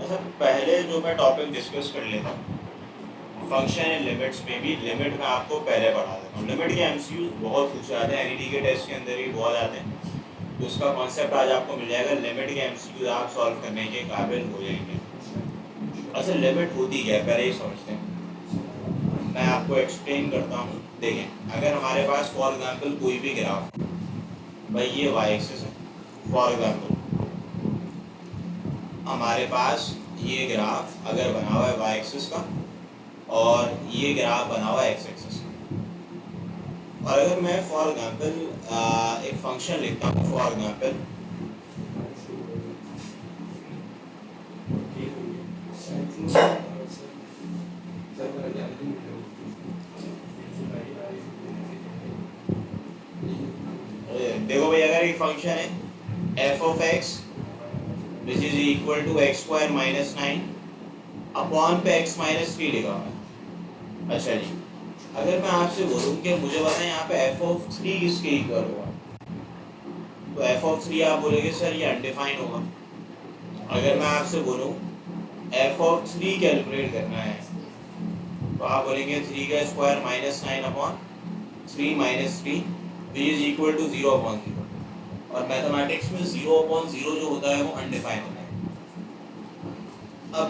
अच्छा, पहले जो मैं टॉपिक डिस्कस कर लेता हूँ फंक्शन एंड लिमिट्स में भी। लिमिट में आपको पहले पढ़ा देता हूँ। लिमिट के एमसीक्यूज बहुत पूछे जाते हैं, एनईटी के टेस्ट के अंदर भी बहुत आते हैं, तो उसका कॉन्सेप्ट आज आपको मिल जाएगा। लिमिट के एमसीक्यूज आप सॉल्व करने के काबिल हो जाएंगे। अच्छा, लिमिट होती क्या है पहले ही समझते हैं। मैं आपको एक्सप्लेन करता हूँ। देखें, अगर हमारे पास फॉर एग्जाम्पल कोई भी ग्राफ, भाई ये वाई एक्सिस है, फॉर एग्जाम्पल हमारे पास ये ग्राफ अगर बना हुआ है वाई एक्सिस का और ये ग्राफ बना हुआ है एक्स एक्सिस का, और अगर मैं फॉर एग्जाम्पल एक फंक्शन लिखता हूँ, फॉर एग्जाम्पल देखो भाई, अगर एक फंक्शन है f of x which is equal to x square minus 9 upon पे एक्स माइनस 3 लिखा हुआ है। अच्छा जी, अगर मैं आपसे बोलूँ कि मुझे बताएं यहाँ पे एफ ऑफ 3 किसके इक्वल होगा, तो एफ ऑफ 3 आप बोलेंगे सर ये अनडिफाइन होगा। अगर मैं आपसे बोलूँ एफ ऑफ 3 कैलकुलेट करना है, तो आप बोलेंगे 3 का square minus 9 upon 3 minus 3 which is equal to 0 upon 0। और मैथमेटिक्स में 0 अपॉन 0 जो होता है वो अनडिफाइन होता है। अब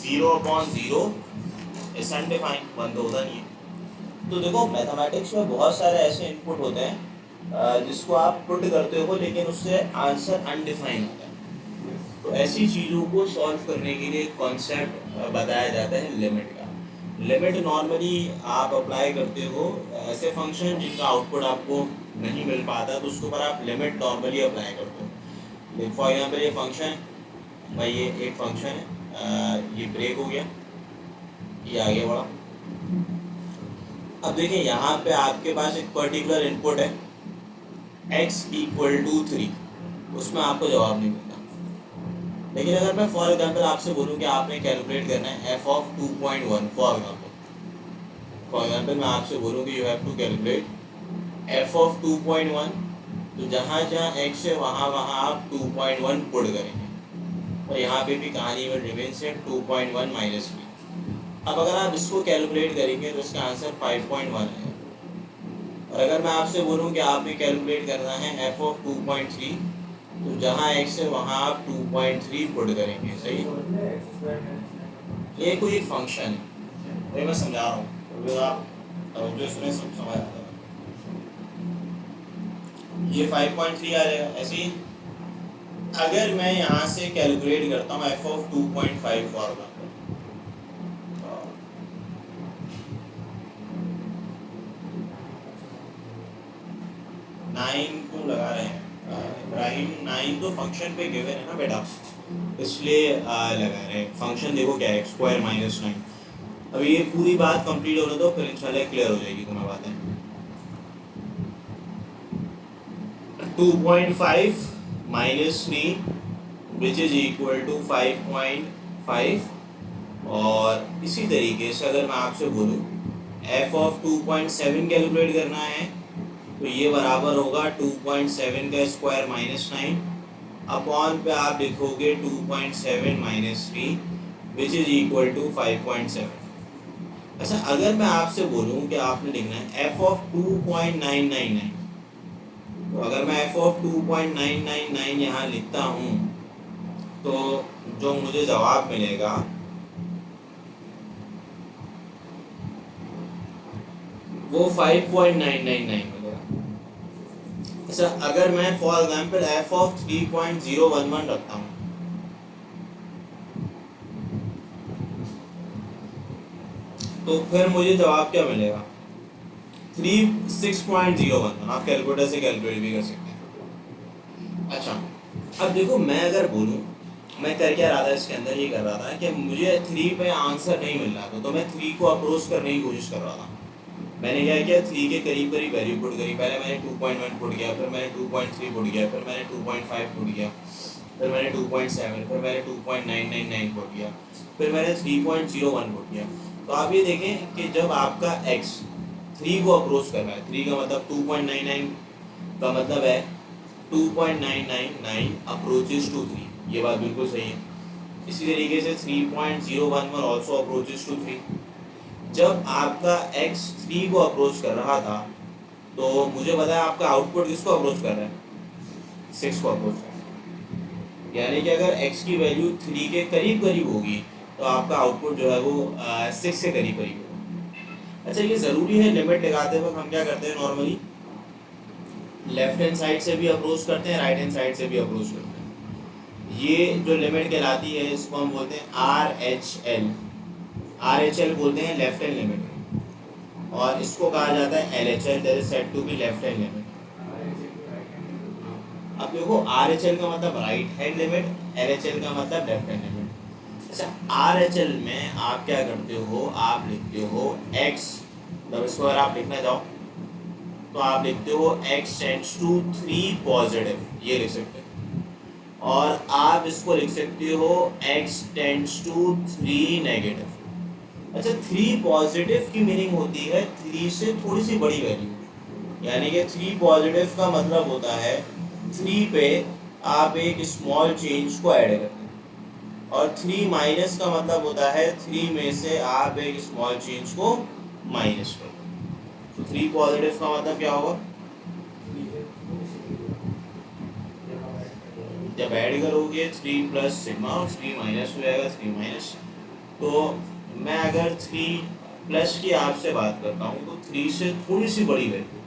0 अपॉन 0 इज अनडिफाइन, वन तो होता नहीं है। तो देखो, मैथमेटिक्स में बहुत सारे ऐसे इनपुट होते हैं जिसको आप पुट करते हो लेकिन उससे आंसर अनडिफाइन होता है। तो ऐसी चीज़ों को सॉल्व करने के लिए कॉन्सेप्ट बताया जाता है लिमिट का। लिमिट नॉर्मली आप अप्लाई करते हो ऐसे फंक्शन जिनका आउटपुट आपको नहीं मिल पाता, तो उसके ऊपर आप लिमिट नॉर्मली अप्लाई करते हो। फॉर एग्जाम्पल ये फंक्शन, भाई ये एक फंक्शन है, ये ब्रेक हो गया, ये आगे बढ़ा। अब देखिए यहाँ पे आपके पास एक पर्टिकुलर इनपुट है x इक्वल टू 3, उसमें आपको जवाब नहीं मिलता। लेकिन अगर मैं फॉर एग्जाम्पल आपसे बोलूँ कि आपने कैलकुलेट करना है f ऑफ 2.1, फॉर एग्जाम्पल मैं आपसे बोलूँ कि you have to calculate f of 2.1, तो जहाँ जहाँ x है वहाँ वहाँ आप 2.1 पुट करेंगे, और यहाँ पे भी कहानी में रिमेंस है 2.1 माइनस बी। अब अगर आप इसको कैलकुलेट करेंगे तो इसका आंसर 5.1 है। और अगर मैं आपसे बोलूँ कि आपने कैलकुलेट करना है f ऑफ 2.3, तो जहाँ x है वहाँ आप 2.3 पुट करेंगे। सही, ये कोई एक फंक्शन है, ये मैं समझा रहा हूँ, तो आप जो इसमें सब समझ आता है। ये 5.3 आ जाएगा। ऐसे ही अगर मैं यहाँ से कैलकुलेट करता हूँ f ऑफ 2.5 फॉर एग्जाम्पल, 9 क्यों लगा रहे हैं इब्राहिम? 9 तो फंक्शन पे गिवन है ना बेटा, इसलिए लगा रहे हैं। फंक्शन देखो क्या है, एक्स स्क्वायर माइनस 9। अभी ये पूरी बात कंप्लीट होने दो, फिर इंशाल्लाह क्लियर हो जाएगी तुम्हें बातें। 2.5 minus 3 which is equal to 5.5। और इसी तरीके से अगर मैं आपसे बोलूँ f ऑफ 2.7 कैलकुलेट करना है, तो ये बराबर होगा 2.7 का स्क्वायर माइनस 9 अपॉन पे आप लिखोगे 2.7 minus 3 which is equal to 5.7। अच्छा, अगर मैं आपसे बोलूँ कि आपने लिखना है f ऑफ 2.999, तो अगर मैं f ऑफ 2.999 यहाँ लिखता हूँ, तो जो मुझे जवाब मिलेगा वो 5.999 मिलेगा। अच्छा, अगर मैं फॉर एग्जाम्पल f ऑफ 3.011 रखता हूँ, तो फिर मुझे जवाब क्या मिलेगा? 6.011। आप कैलकुलेटर से कैलकुलेट भी कर सकते हैं। अच्छा, अब देखो, मैं अगर बोलूँ, मैं कर क्या रहा था इसके अंदर, ये कर रहा था कि मुझे 3 पे आंसर नहीं मिल रहा था, तो मैं 3 को अप्रोच करने की कोशिश कर रहा था। मैंने क्या किया, 3 के करीब करीब वैल्यू पुट करी। पहले मैंने 2.1 पुट किया, फिर मैंने 2.3 पुट किया, फिर मैंने 2.5 पुट किया, फिर मैंने 2.7, फिर मैंने 2.999 पुट किया, फिर मैंने 3.01 पुट किया। तो आप ये देखें कि जब आपका x 3 को अप्रोच कर रहा है, 3 का मतलब 2.99 का मतलब है 2.999 अप्रोचेस टू 3, ये बात बिल्कुल सही है। इसी तरीके से 3.011 ऑल्सो अप्रोचेस टू 3। जब आपका x 3 को अप्रोच कर रहा था तो मुझे पता है आपका आउटपुट किसको अप्रोच कर रहा है, 6 को अप्रोच कर रहा है। यानी कि अगर x की वैल्यू 3 के करीब करीब होगी तो आपका आउटपुट जो है वो 6 के करीब करीब होगा। अच्छा, ये ज़रूरी है लिमिट लगाते वक्त हम क्या करते हैं, नॉर्मली लेफ्ट हैंड साइड से भी अप्रोच करते हैं, राइट हैंड साइड से भी अप्रोच करते हैं। ये जो लिमिट कहलाती है इसको हम बोलते हैं RHL। RHL बोलते हैं लेफ्ट हैंड लिमिट, और इसको कहा जाता है LHL, that is said to be left hand limit. अब देखो RHL का मतलब राइट हैंड लिमिट, LHL का मतलब लेफ्ट हैंड लिमिट। अच्छा, RHL में आप क्या करते हो, आप लिखते हो x, मतलब इसको अगर आप लिखना चाहो तो आप लिखते हो x टेंड्स टू 3 पॉजिटिव, ये लिख सकते हो। और आप इसको लिख सकते हो x टेंड्स टू 3 नेगेटिव। अच्छा, 3 पॉजिटिव की मीनिंग होती है 3 से थोड़ी सी बड़ी वैल्यू, यानी कि 3 पॉजिटिव का मतलब होता है 3 पे आप एक स्मॉल चेंज को ऐड करते हैं, और 3 माइनस का मतलब होता है 3 में से आप एक स्मॉल चेंज को माइनस करते हैं। तो 3 पॉजिटिव का मतलब क्या होगा, जब ऐड करोगे 3 प्लस सिग्मा और 3 माइनस हो जाएगा 3 माइनस। तो मैं अगर 3 प्लस की आपसे बात करता हूँ तो 3 से थोड़ी सी बड़ी वैल्यू,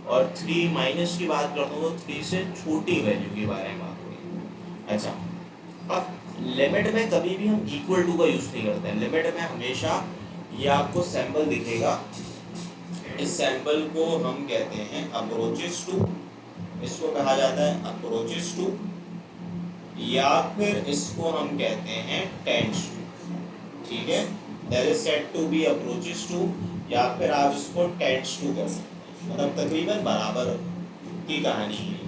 और 3 माइनस की बात करता हूँ तो 3 से छोटी वैल्यू के बारे में बात होगी। अच्छा, अब लिमिट में कभी भी हम इक्वल टू का यूज़ नहीं करते हैं। लिमिट में हमेशा ये आपको सैम्पल दिखेगा, इस सैम्पल को हम कहते हैं अप्रोचेस टू, इसको कहा जाता है अप्रोचेस टू, या फिर इसको हम कहते हैं टेंड्स टू। ठीक है, that is said to be approaches to, या फिर आप इसको टेंड्स टू कर सकते हैं, मतलब तकरीबन बराबर की कहानी है।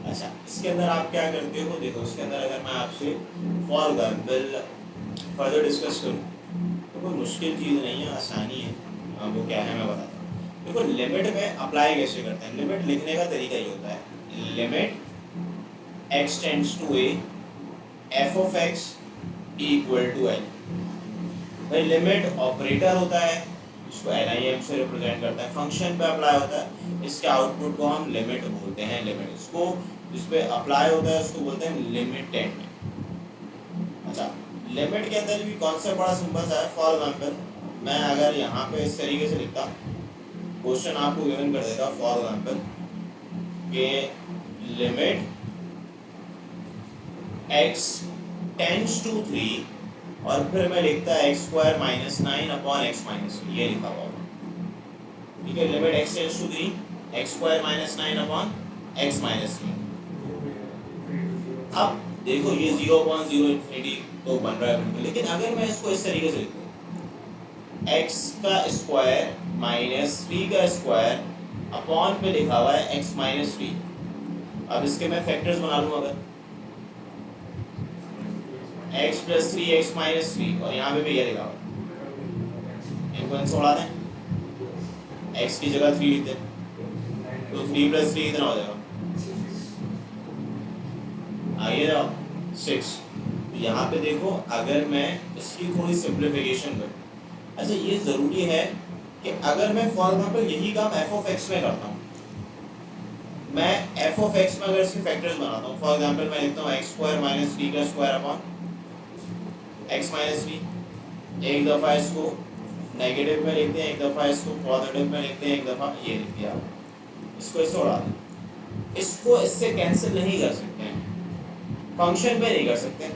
अच्छा, इसके अंदर आप क्या करते हो, देखो इसके अंदर अगर मैं आपसे फॉर एग्जाम्पल फर्दर डिस्कस करूँ तो कोई मुश्किल चीज़ नहीं है, आसानी है। वो क्या है मैं बताता हूँ। देखो लिमिट में अप्लाई कैसे करते हैं, लिमिट लिखने का तरीका ये होता है, limit x tends to a f of x equal to l। भाई लिमिट ऑपरेटर होता है, इसको LIM से रिप्रेजेंट करता है, फंक्शन पे अप्लाई होता है, इसके आउटपुट को हम लिमिट बोलते हैं। लिमिट इसको जिस पे अप्लाई होता है उसको बोलते हैं लिमिटेंड। अच्छा, लिमिट के अंदर भी कॉन्सेप्ट बड़ा सिंपल सा है। फॉर एग्जाम्पल मैं अगर यहाँ पे इस तरीके से लिखता, क्वेश्चन आपको गिवन कर देता फॉर एग्जाम्पल के लिमिट x टेंड्स टू 3, और फिर मैं लिखता है x square minus 9 upon x minus, ये लिखा हुआ होगा। ठीक है, limit x tends to 3 x square minus 9 upon x minus 3। अब देखो ये 0.0 इन्फिनिटी तो बन रहा है बिल्कुल, लेकिन अगर मैं इसको इस तरीके से लिखूँ x का स्क्वायर माइनस 3 का स्क्वायर अपॉन पे लिखा हुआ है x माइनस 3। अब इसके मैं फैक्टर्स बना लूँ, अगर x प्लस 3 एक्स माइनस 3, और यहाँ पे भी ये लिखा हुआ है, इनको इनसे उड़ा दें, x की जगह 3 लिख दें, तो 3 प्लस 3 कितना हो जाएगा, आगे जाओ 6। तो यहाँ पे देखो अगर मैं इसकी थोड़ी सिंप्लीफिकेशन करूँ, अच्छा ये ज़रूरी है कि अगर मैं फॉर एग्जाम्पल यही काम f of x में करता हूँ, मैं f of x में अगर इसके फैक्टर्स बनाता हूँ, फॉर एग्जाम्पल मैं लिखता हूँ एक्स स्क्वायर माइनस 3 का स्क्वायर अपॉन एक्स माइनस 3, एक दफ़ा इसको नेगेटिव में लिखते हैं, एक दफ़ा इसको पॉजिटिव में लिखते हैं, एक दफ़ा ये लिख दिया, इसको इससे उड़ा दें। इसको इससे कैंसिल नहीं कर सकते हैं, फंक्शन में नहीं कर सकते।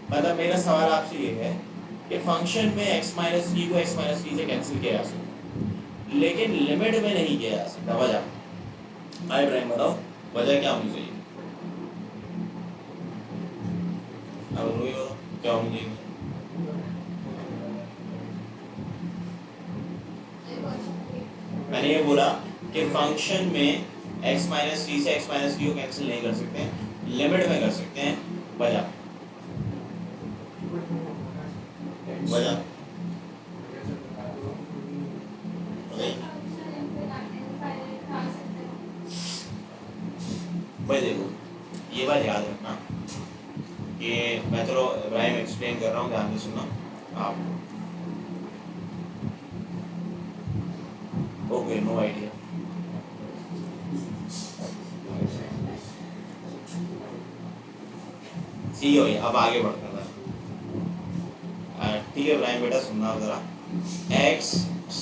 मतलब मेरा सवाल आपसे ये है कि फंक्शन में x माइनस 3 को x माइनस 3 से कैंसिल किया जा सकता, लेकिन लिमिट में नहीं किया जा सकता। वजह भाई इब्राहिम बताओ, वजह क्या होनी चाहिए, अब क्या होनी चाहिए? मैंने ये बोला कि फंक्शन में x माइनस 3 से x माइनस 3 को कैंसिल नहीं कर सकते, लिमिट में कर सकते हैं। वजह वजह भाई देखो ये बात याद रखना ये मैं चलो इब्राहिम एक्सप्लेन कर रहा हूँ, ध्यान से सुनना आप। Okay, no idea. सी हो, अब आगे बढ़ते हैं। ठीक है इब्राहिम बेटा, सुनना जरा। x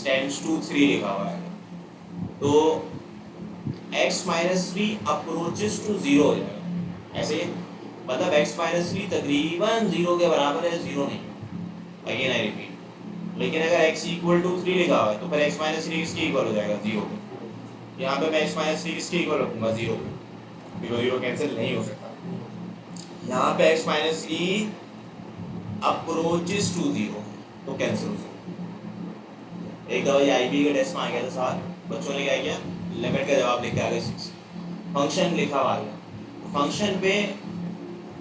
टेंड्स टू 3 लिखा हुआ है, तो x माइनस 3 अप्रोचेस टू 0 हो जाएगा ऐसे, मतलब x माइनस 3 तकरीबन 0 के बराबर है, 0 नहीं। अगेन आई रिपीट, लेकिन अगर x इक्वल टू 3 लिखा हुआ है तो फिर x माइनस 3 किसके इक्वल हो जाएगा, 0 के। यहाँ पे मैं x माइनस 3 किसके इक्वल रखूंगा, 0 के। 0 0 कैंसिल नहीं हो सकता। यहाँ पे x माइनस 3 अप्रोचेस टू 0 तो कैंसिल हो सकता। एक दफा ये IB के टेस्ट में आ गया था सवाल, बच्चों ने क्या किया, लिमिट का जवाब लिख के आ गए 6, फंक्शन लिखा हुआ है। फंक्शन पे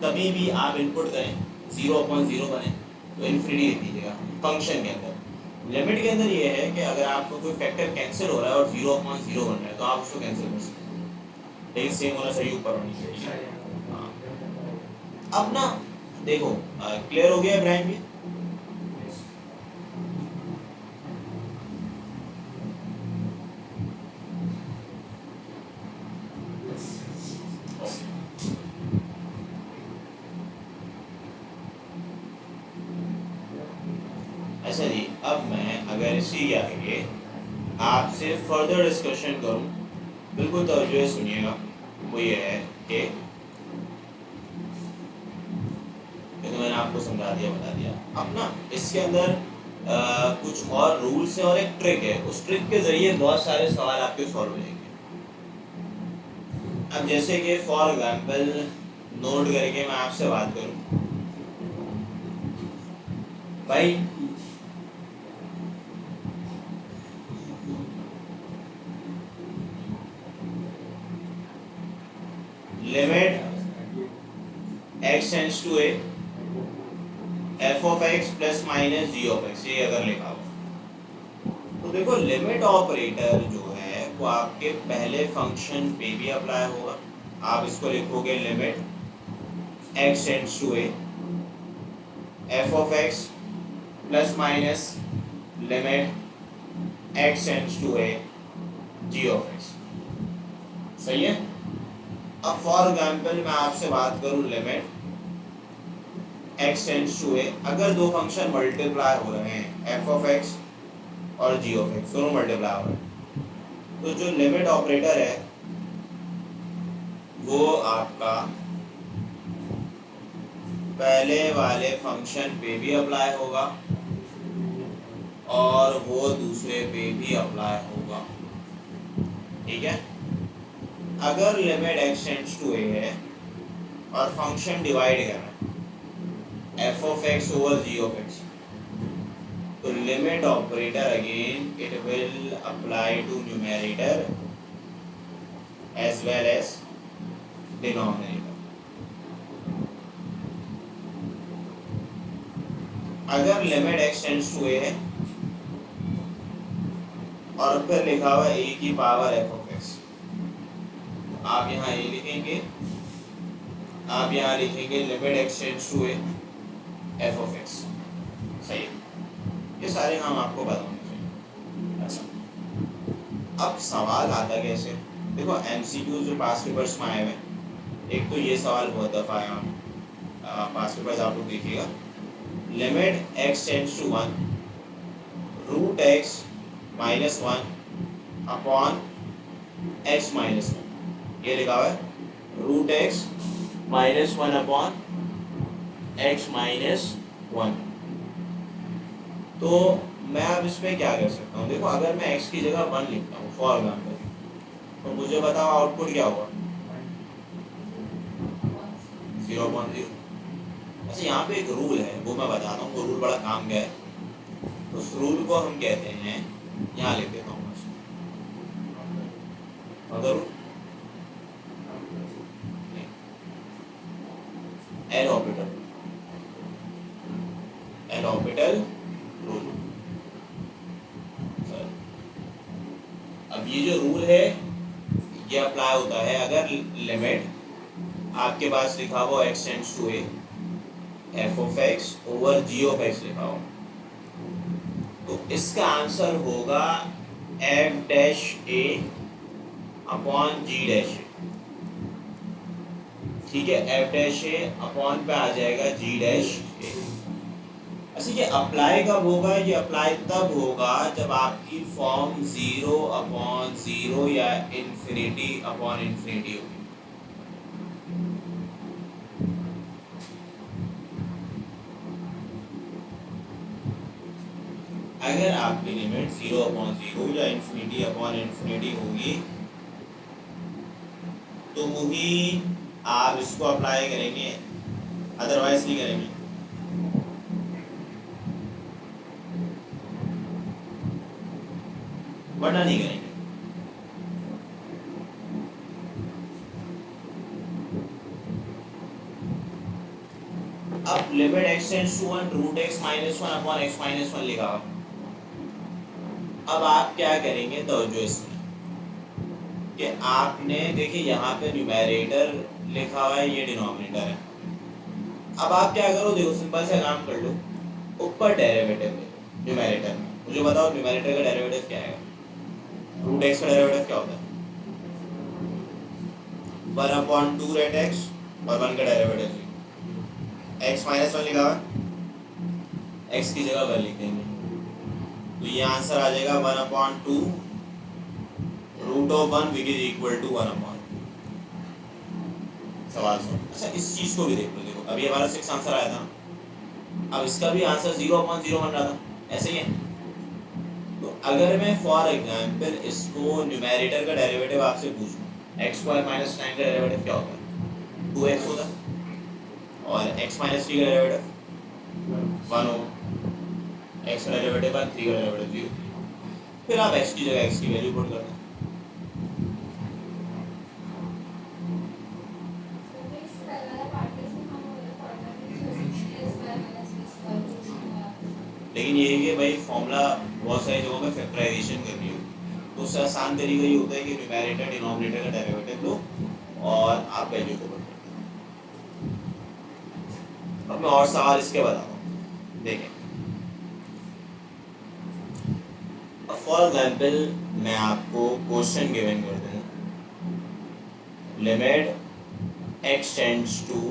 कभी भी आप इनपुट करें 0/0 बने तो इन्फिनिटी लिख दीजिएगा। फंक्शन के अंदर, लिमिट के अंदर ये है कि अगर आपको कोई फैक्टर कैंसिल हो रहा है और 0/0 बन रहा है तो आप उसको कैंसिल कर सकते हैं, लेकिन सेम होना चाहिए, ऊपर होनी चाहिए। अब ना देखो, क्लियर हो गया इब्राहिम जी? अच्छा जी, अब मैं अगर इसी के आगे आपसे फर्दर डिस्कशन करूं, बिल्कुल तवज्जो से सुनिएगा। वो ये है कि तो मैंने आपको समझा दिया, बता दिया। अब ना इसके अंदर कुछ और रूल्स हैं और एक ट्रिक है, उस ट्रिक के जरिए बहुत सारे सवाल आपके सॉल्व हो जाएंगे। अब जैसे कि फॉर एग्जाम्पल नोट करके मैं आपसे बात करूं, भाई limit x tends to a f of x plus minus g of x, ये अगर लिखा हो तो देखो लिमिट ऑपरेटर जो है वो आपके पहले फंक्शन पे भी अप्लाई होगा। आप इसको लिखोगे limit x tends to a f of x plus minus limit x tends to a g of x, सही है। अब फॉर एग्जाम्पल मैं आपसे बात करूं limit x tends to a, अगर दो फंक्शन मल्टीप्लाई हो रहे हैं f of x और g of x, दोनों मल्टीप्लाई हो रहे हैं, तो जो लिमिट ऑपरेटर है वो आपका पहले वाले फंक्शन पे भी अप्लाई होगा और वो दूसरे पे भी अप्लाई होगा, ठीक है। अगर limit x tends to a है और फंक्शन डिवाइड कर रहा है f of x over g of x, तो limit operator again it will apply to numerator as well as denominator. अगर limit x tends to a है और फिर लिखा हुआ a की पावर f of x, आप यहाँ a लिखेंगे, आप यहाँ लिखेंगे limit x tends to a f of x, सही है। ये सारे नाम आपको पता होने चाहिए। अच्छा, अब सवाल आता कैसे, देखो MCQ जो पास पेपर्स में आए हुए, एक तो ये सवाल बहुत दफ़ा आया, पास पेपर्स आप लोग देखिएगा, limit x tends to 1 root x minus 1 upon x minus 1, ये लिखा हुआ है root x minus 1 upon x minus 1। तो मैं अब इसमें क्या कर सकता हूँ, देखो अगर मैं x की जगह 1 लिखता हूँ फॉर एग्जाम्पल, तो मुझे बताओ आउटपुट क्या होगा, 0.0। अच्छा, यहाँ पे एक रूल है वो मैं बताता हूँ, वो रूल बड़ा काम का है। उस रूल को हम कहते हैं, यहाँ लिख देता हूँ अगर एल ऑर्बिटल रूल। अब ये जो रूल है ये अप्लाई होता है अगर लिमिट आपके पास लिखा हुआ x tends to a f of x over g of x लिखा हो, तो इसका आंसर होगा f dash a upon g dash a. ठीक है, एफ डैश ए अपॉन पे आ जाएगा जी डैश ए। अच्छा, ये अप्लाई कब होगा? ये अप्लाई तब होगा जब आपकी फॉर्म 0/0 या इन्फिनिटी अपॉन इन्फिनिटी होगी। अगर आपकी लिमिट 0/0 या इन्फिनिटी अपॉन इन्फिनिटी होगी तो वही आप इसको अप्लाई करेंगे, अदरवाइज नहीं करेंगे। वरना नहीं करेंगे। अब limit x tends to 1 root x minus 1 upon x minus 1 लिखा हुआ। अब आप क्या करेंगे, तो जो इसमें कि आपने देखिए यहाँ पे न्यूमेरेटर लिखा हुआ है, ये डिनोमिनेटर है। अब आप क्या करो, देखो सिंपल सा काम कर लो, ऊपर डेरिवेटिव ले लो न्यूमेरेटर में। मुझे बताओ न्यूमेरेटर का डेरिवेटिव क्या है? रूट एक्स का डेरिवेटिव क्या होता है? 1/2 रेट एक्स और 1 का डेरिवेटिव एक्स माइनस 1 लिखा हुआ है, एक्स की जगह 1 लिख देंगे, तो ये आंसर आ जाएगा 1/2 root of 1 which is equal to 1/। सवाल सुन, अच्छा इस चीज को भी देख लो। देखो अभी हमारा 6 आंसर आया था, अब इसका भी आंसर 0/0 बन रहा था, ऐसे ही है। तो अगर मैं फॉर एग्जांपल इसको न्यूमेरेटर का डेरिवेटिव आपसे पूछूं, x स्क्वायर माइनस 9 का डेरिवेटिव क्या होता है? 2x होता है। और x माइनस 3 का डेरिवेटिव 1 होगा, x का डेरिवेटिव 1, 3 का डेरिवेटिव 0। फिर आप x की जगह x की वैल्यू पुट कर दें। लेकिन ये है कि भाई फॉर्मूला बहुत सारी जगहों में फैक्टराइजेशन करनी होगी, तो उससे आसान तरीका ये होता है कि न्यूमेरेटर डिनोमिनेटर का डेरिवेटिव लो और आप वैल्यू को पुट कर दो। अब मैं और सवाल इसके बताता हूँ, देखें। फॉर एग्जाम्पल मैं आपको क्वेश्चन गिवन कर दूँ, limit x tends to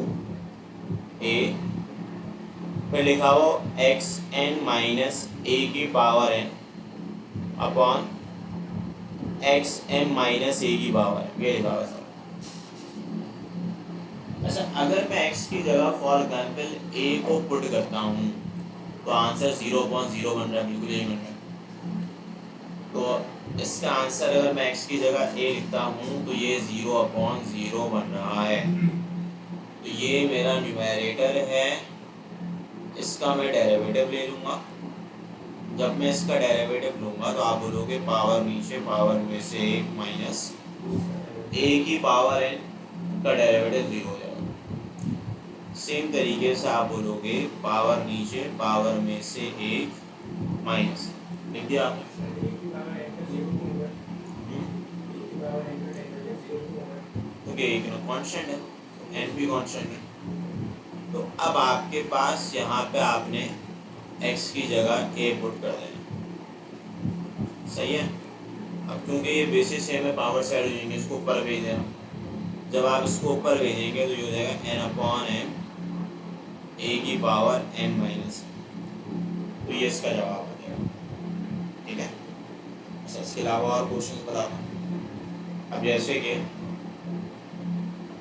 a, फिर लिखा हो एक्स एन माइनस ए की power n upon x m minus a की पावर एन, ये लिखा हुआ है। अच्छा, अगर मैं x की जगह फॉर एग्जाम्पल a को पुट करता हूँ तो आंसर 0/0 बन रहा है, बिल्कुल यही बन रहा है। तो इसका आंसर अगर मैं x की जगह a लिखता हूँ तो ये 0/0 बन रहा है। तो ये मेरा न्यूमेरेटर है, इसका मैं डेरिवेटिव ले लूँगा। जब मैं इसका डेरिवेटिव लूँगा तो आप बोलोगे पावर नीचे पावर में से 1 माइनस a की पावर n का डेरिवेटिव 0 हो जाएगा। सेम तरीके से आप बोलोगे पावर नीचे पावर में से 1 माइनस, लिख दिया आपने। ओके, एक कांस्टेंट है, n भी कांस्टेंट है। तो अब आपके पास यहाँ पे आपने x की जगह a पुट कर देना, सही है। अब क्योंकि ये बेसिस है, मैं पावर साइड हो जाएंगे, इसको ऊपर भेज देना। जब आप इसको ऊपर भेजेंगे तो ये हो जाएगा n/m a की पावर n माइनस, तो ये इसका जवाब हो जाएगा। ठीक है। अच्छा, इसके अलावा और क्वेश्चन बताता हूँ। अब जैसे कि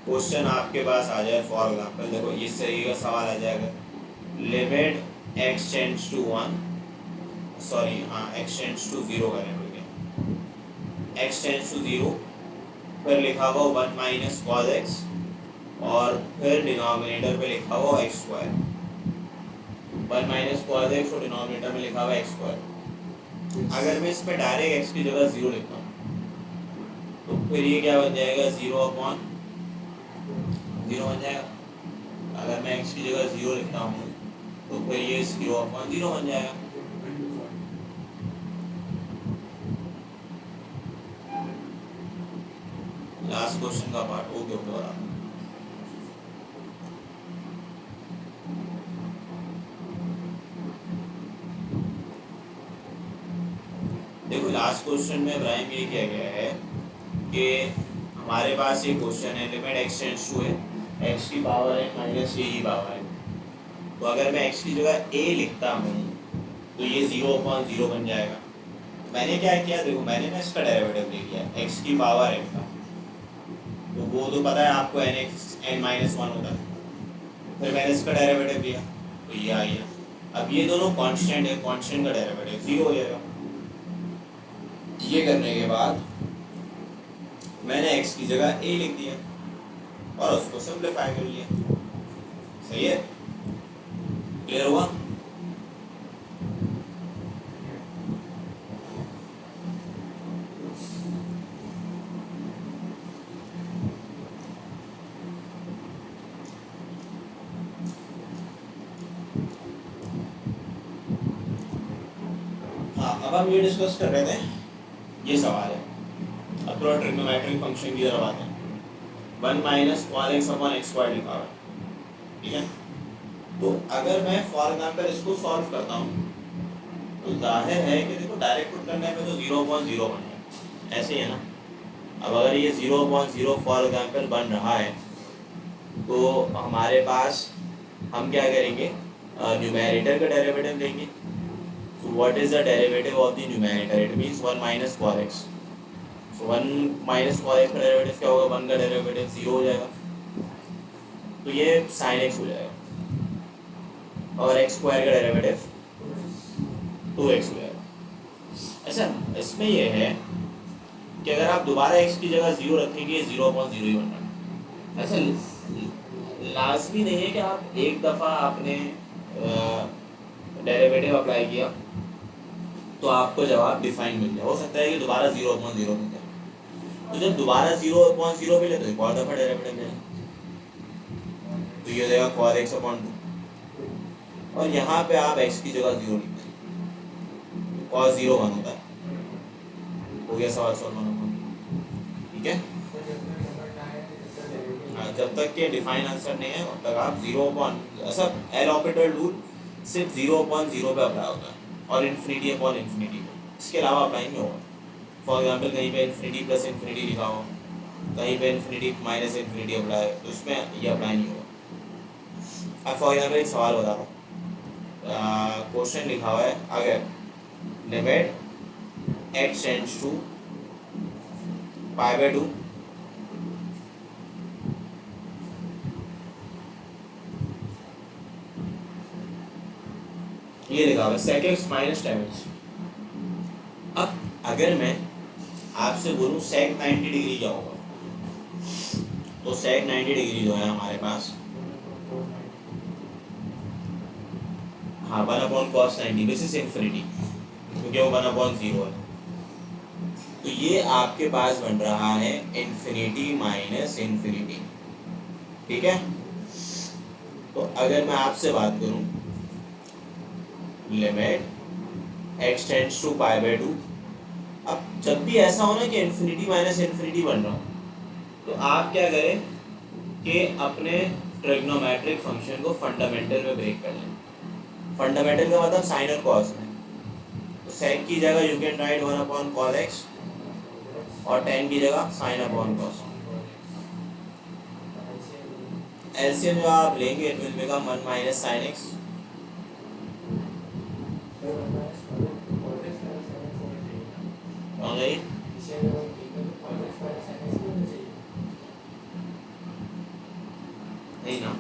क्वेश्चन आपके पास आ जाए, फॉर एग्जाम्पल देखो इस तरीके का सवाल आ जाएगा, limit x tends to 1, sorry हाँ x टेंड्स टू 0 करें, x टेंड्स टू 0, फिर लिखा हुआ 1 माइनस कॉस एक्स और फिर डिनोमिनेटर पे लिखा हुआ x square. 1 minus cos x और डिनोमिनेटर में लिखा हुआ एक्स स्क्वायर। अगर मैं इसमें डायरेक्ट एक्स की जगह 0 लिखता हूँ तो फिर ये क्या बन जाएगा, 0/0 बन जाएगा। अगर मैं एक्स की जगह 0 लिखता हूँ तो फिर ये 0/0 बन जाएगा। लास्ट क्वेश्चन का पार्ट ओके ओके बराबर। देखो लास्ट क्वेश्चन में इब्राहिम ये किया गया है कि हमारे पास ये क्वेश्चन है limit x tends to x की पावर है माइनस ए की पावर है। तो अगर मैं एक्स की जगह ए लिखता हूँ तो ये 0/0 बन जाएगा। मैंने क्या किया, देखो मैंने ना इसका डेरिवेटिव ले लिया एक्स की पावर एन का, तो वो तो पता है आपको n x n minus one होता है। फिर मैंने इसका डेरिवेटिव लिया तो ये आ गया। अब ये दोनों कांस्टेंट है, कांस्टेंट का डेरिवेटिव 0 हो जाएगा। ये करने के बाद मैंने x की जगह a लिख दिया और उसको सिंप्लीफाई कर लिया। सही है, क्लियर हुआ? हाँ, अब हम ये डिस्कस कर रहे थे, ये सवाल है। अब थोड़ा ट्रिग्नोमेट्रिक फंक्शन की तरफ आते हैं। 1 minus call x upon x square लिखा हुआ है, ठीक है। तो अगर मैं फॉर एग्जाम्पल इसको सॉल्व करता हूँ तो जाहिर है कि देखो डायरेक्ट पुट करने पे तो 0/0 बन गया, ऐसे ही है ना। अब अगर ये 0/0 फॉर एग्जाम्पल बन रहा है तो हमारे पास हम क्या करेंगे, न्यूमेरेटर का डेरिवेटिव लेंगे। So what is the derivative of the numerator? It means 1 minus cos x. So 1 minus cos x का डेरिवेटिव क्या होगा? 1 का डेरिवेटिव 0 हो जाएगा, तो ये sin x हो जाएगा। और x स्क्वायर का डेरिवेटिव 2x हो जाएगा। अच्छा, इसमें ये है कि अगर आप दोबारा x की जगह 0 रखेंगे 0/0 ही बनना है। ऐसा लाजमी नहीं है कि आप एक दफ़ा आपने डेरिवेटिव अप्लाई किया तो आपको जवाब डिफाइन मिल जाए। हो सकता है कि दोबारा 0/0 मिल जाए, तो जब दोबारा 0/0 मिले तो एक और दफ़ा डेरिवेटिव मिले, तो ये हो जाएगा cos x अपॉन 2। और यहाँ पे आप x की जगह 0 लिख दें, cos 0 1 होता है। हो गया सवाल सॉल्व होना, ठीक है। हाँ, जब तक के डिफाइन आंसर नहीं है तब तक आप 0 सब एल ऑपरेटर रूल सिर्फ 0/0 पे अप्लाई होता है और इन्फिनिटी अपॉन इन्फिनिटी को, इसके अलावा अप्लाई नहीं होगा। फॉर एग्जाम्पल कहीं पे इन्फिनिटी प्लस इन्फिनिटी लिखा हो, कहीं पे इन्फिनिटी माइनस इन्फिनिटी अप्लाई, तो उसमें ये अप्लाई नहीं होगा। अब फॉर एग्जाम्पल एक सवाल बता रहा हूँ, क्वेश्चन लिखा हुआ है अगर लिमिट एक्स टेंड्स टू π/2 ये लिखा हुआ है sec x minus tan x। अब अगर मैं आपसे बोलूं sec 90 डिग्री क्या होगा, तो sec 90 डिग्री जो है हमारे पास, हाँ 1/cos 90 दिस इज इन्फिनिटी, क्योंकि वो 1/0 है। तो ये आपके पास बन रहा है इन्फिनिटी माइनस इन्फिनिटी, ठीक है। तो अगर मैं आपसे बात करूं लिमिट एक्स टेंड्स टू π/2, अब जब भी ऐसा हो ना कि इन्फिनिटी माइनस इन्फिनिटी बन रहा हो तो आप क्या करें कि अपने ट्रिग्नोमेट्रिक फंक्शन को फंडामेंटल में ब्रेक कर लें। फंडामेंटल का मतलब साइन और कॉस में, तो सेक की जगह you can write 1/cos x और tan की जगह sin अपॉन cos। एलसीएम जो आप लेंगे it will become 1 minus sin x। नहीं ना,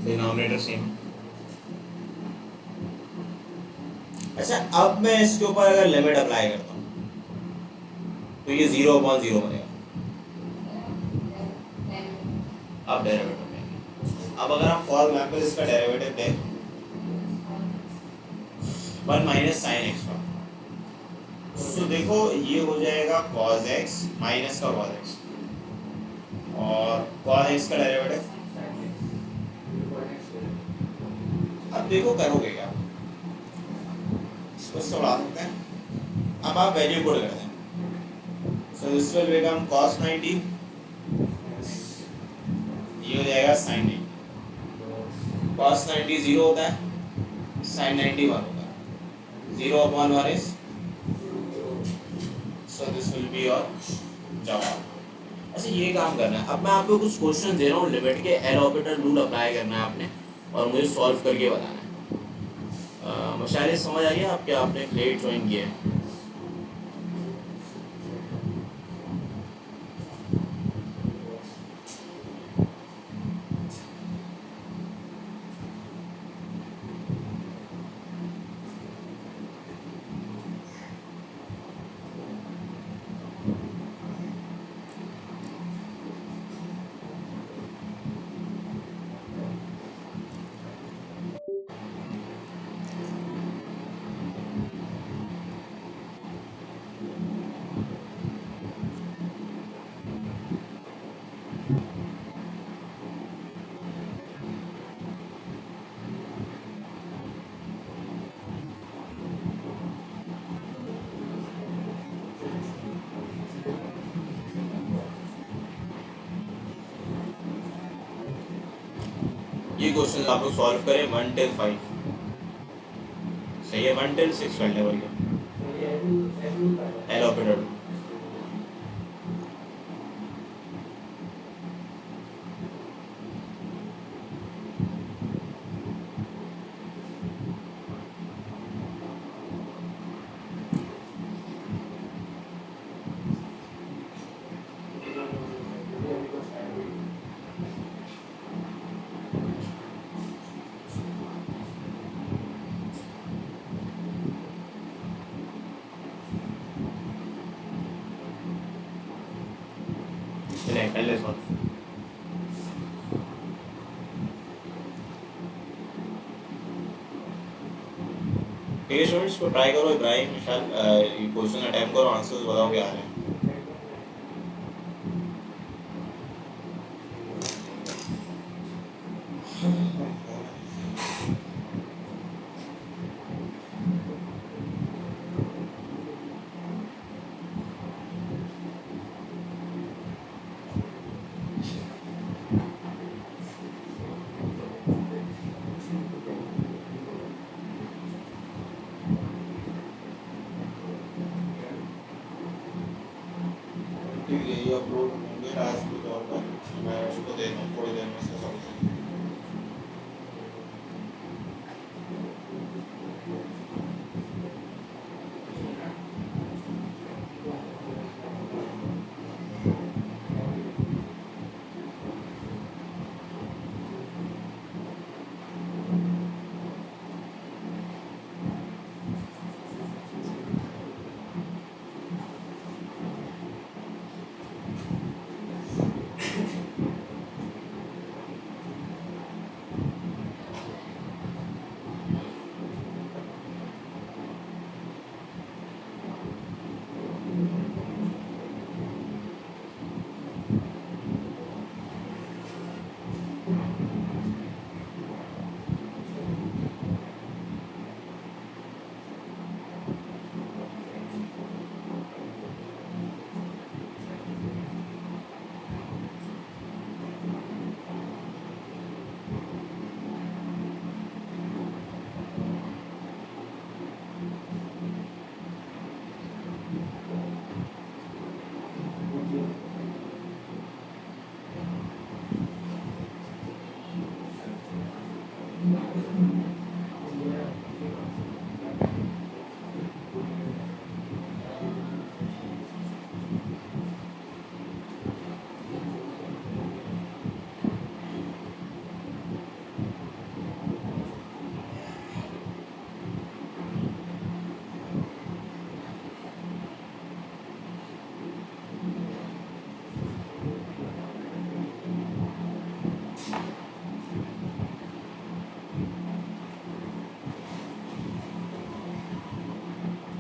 डिनोमिनेटर सेम। अच्छा, अब मैं इसके ऊपर अगर लिमिट अप्लाई करता हूँ तो ये 0/0 बनेगा। अब डेरिवेटिव में, अब अगर हम फॉर एग्जाम्पल इसका डेरिवेटिव लें 1 माइनस sin x का, तो देखो ये हो जाएगा cos x माइनस का cos x और cos x का डेरिवेटिव। अब देखो करोगे क्या, इसको बढ़ा सकते हैं। अब आप वैल्यू पुट कर दें, सो दिस विल बिकम cos 90, ये हो जाएगा sin 90। cos 90 0 होता है, sin 90 1 होता है। 0/1 is so this will be your जवाब। अच्छा ये काम करना है। अब मैं आपको कुछ क्वेश्चन दे रहा हूँ, लिमिट के एल ऑर्बिटल रूल अप्लाई करना है आपने और मुझे सॉल्व करके बताना है। मशाले समझ आई है आपके? आपने लेट ज्वाइन किया है। ये क्वेश्चन आप लोग सॉल्व करें 1 till 5। सही है, 1 till 6 कर ले बोलिए एल ऑर्बिटल। चलिए कर ले सॉल्व। ठीक है स्टूडेंट्स, को ट्राई करो। इब्राहिम विशाल क्वेश्चन अटेम्प्ट करो, आंसर्स बताओ क्या आ रहे हैं। ठीक है, ये अपलोड होंगे टास्क के तौर पर। मैं उसको दे दूँ थोड़ी देर में से सॉल्व।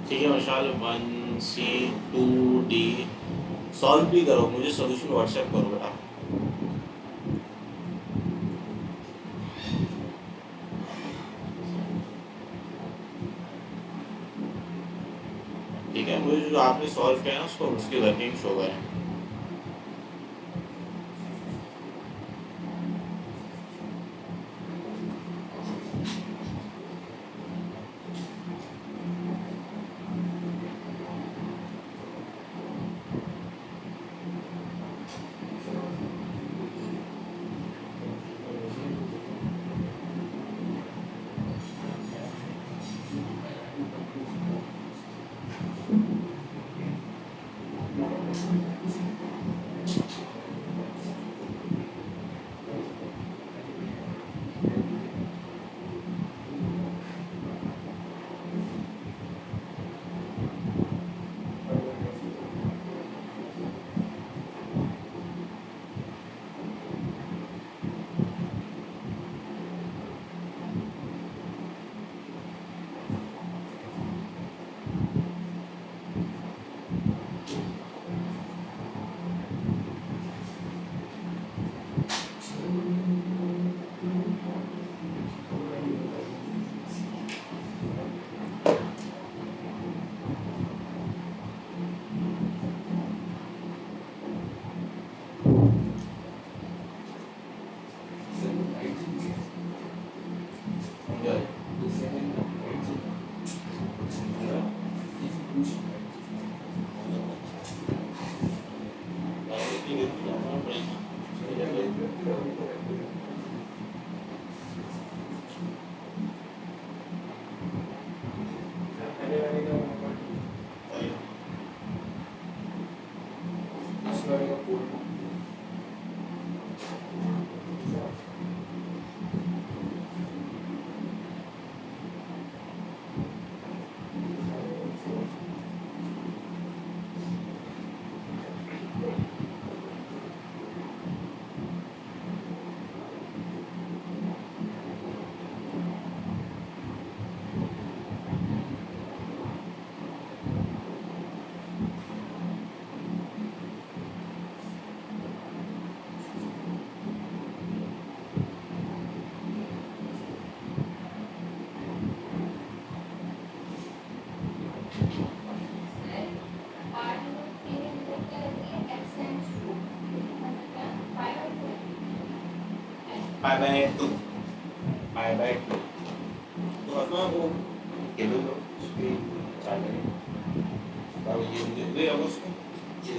ठीक है विशाल, 1C2D सॉल्व भी करो, मुझे सोल्यूशन व्हाट्सएप करो बेटा। ठीक है, मुझे जो आपने सॉल्व किया ना उसको उसकी वर्किंग शो करें। पाई बाय टू तो अपना वो केबल लो उसकी चार्ज करें और ये मुझे ले रखो उसको ये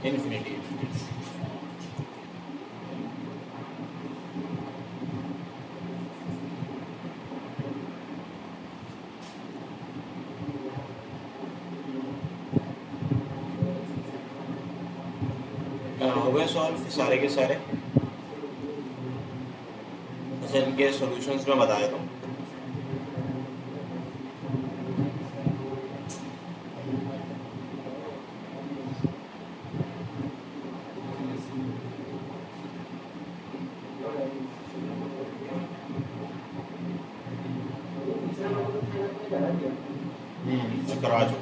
infinity. हो गए सॉल्व सारे के सारे। अच्छा इनके सॉल्यूशंस में बता देता हूँ। करवा चुका।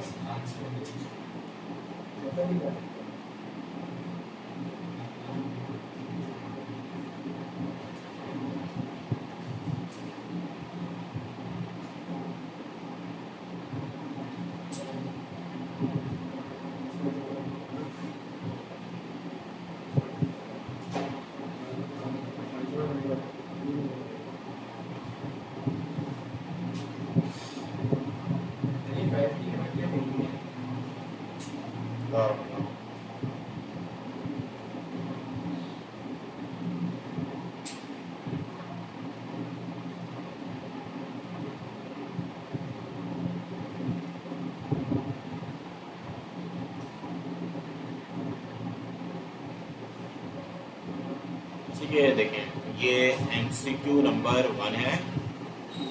ये देखें, ये MCQ नंबर 1 है,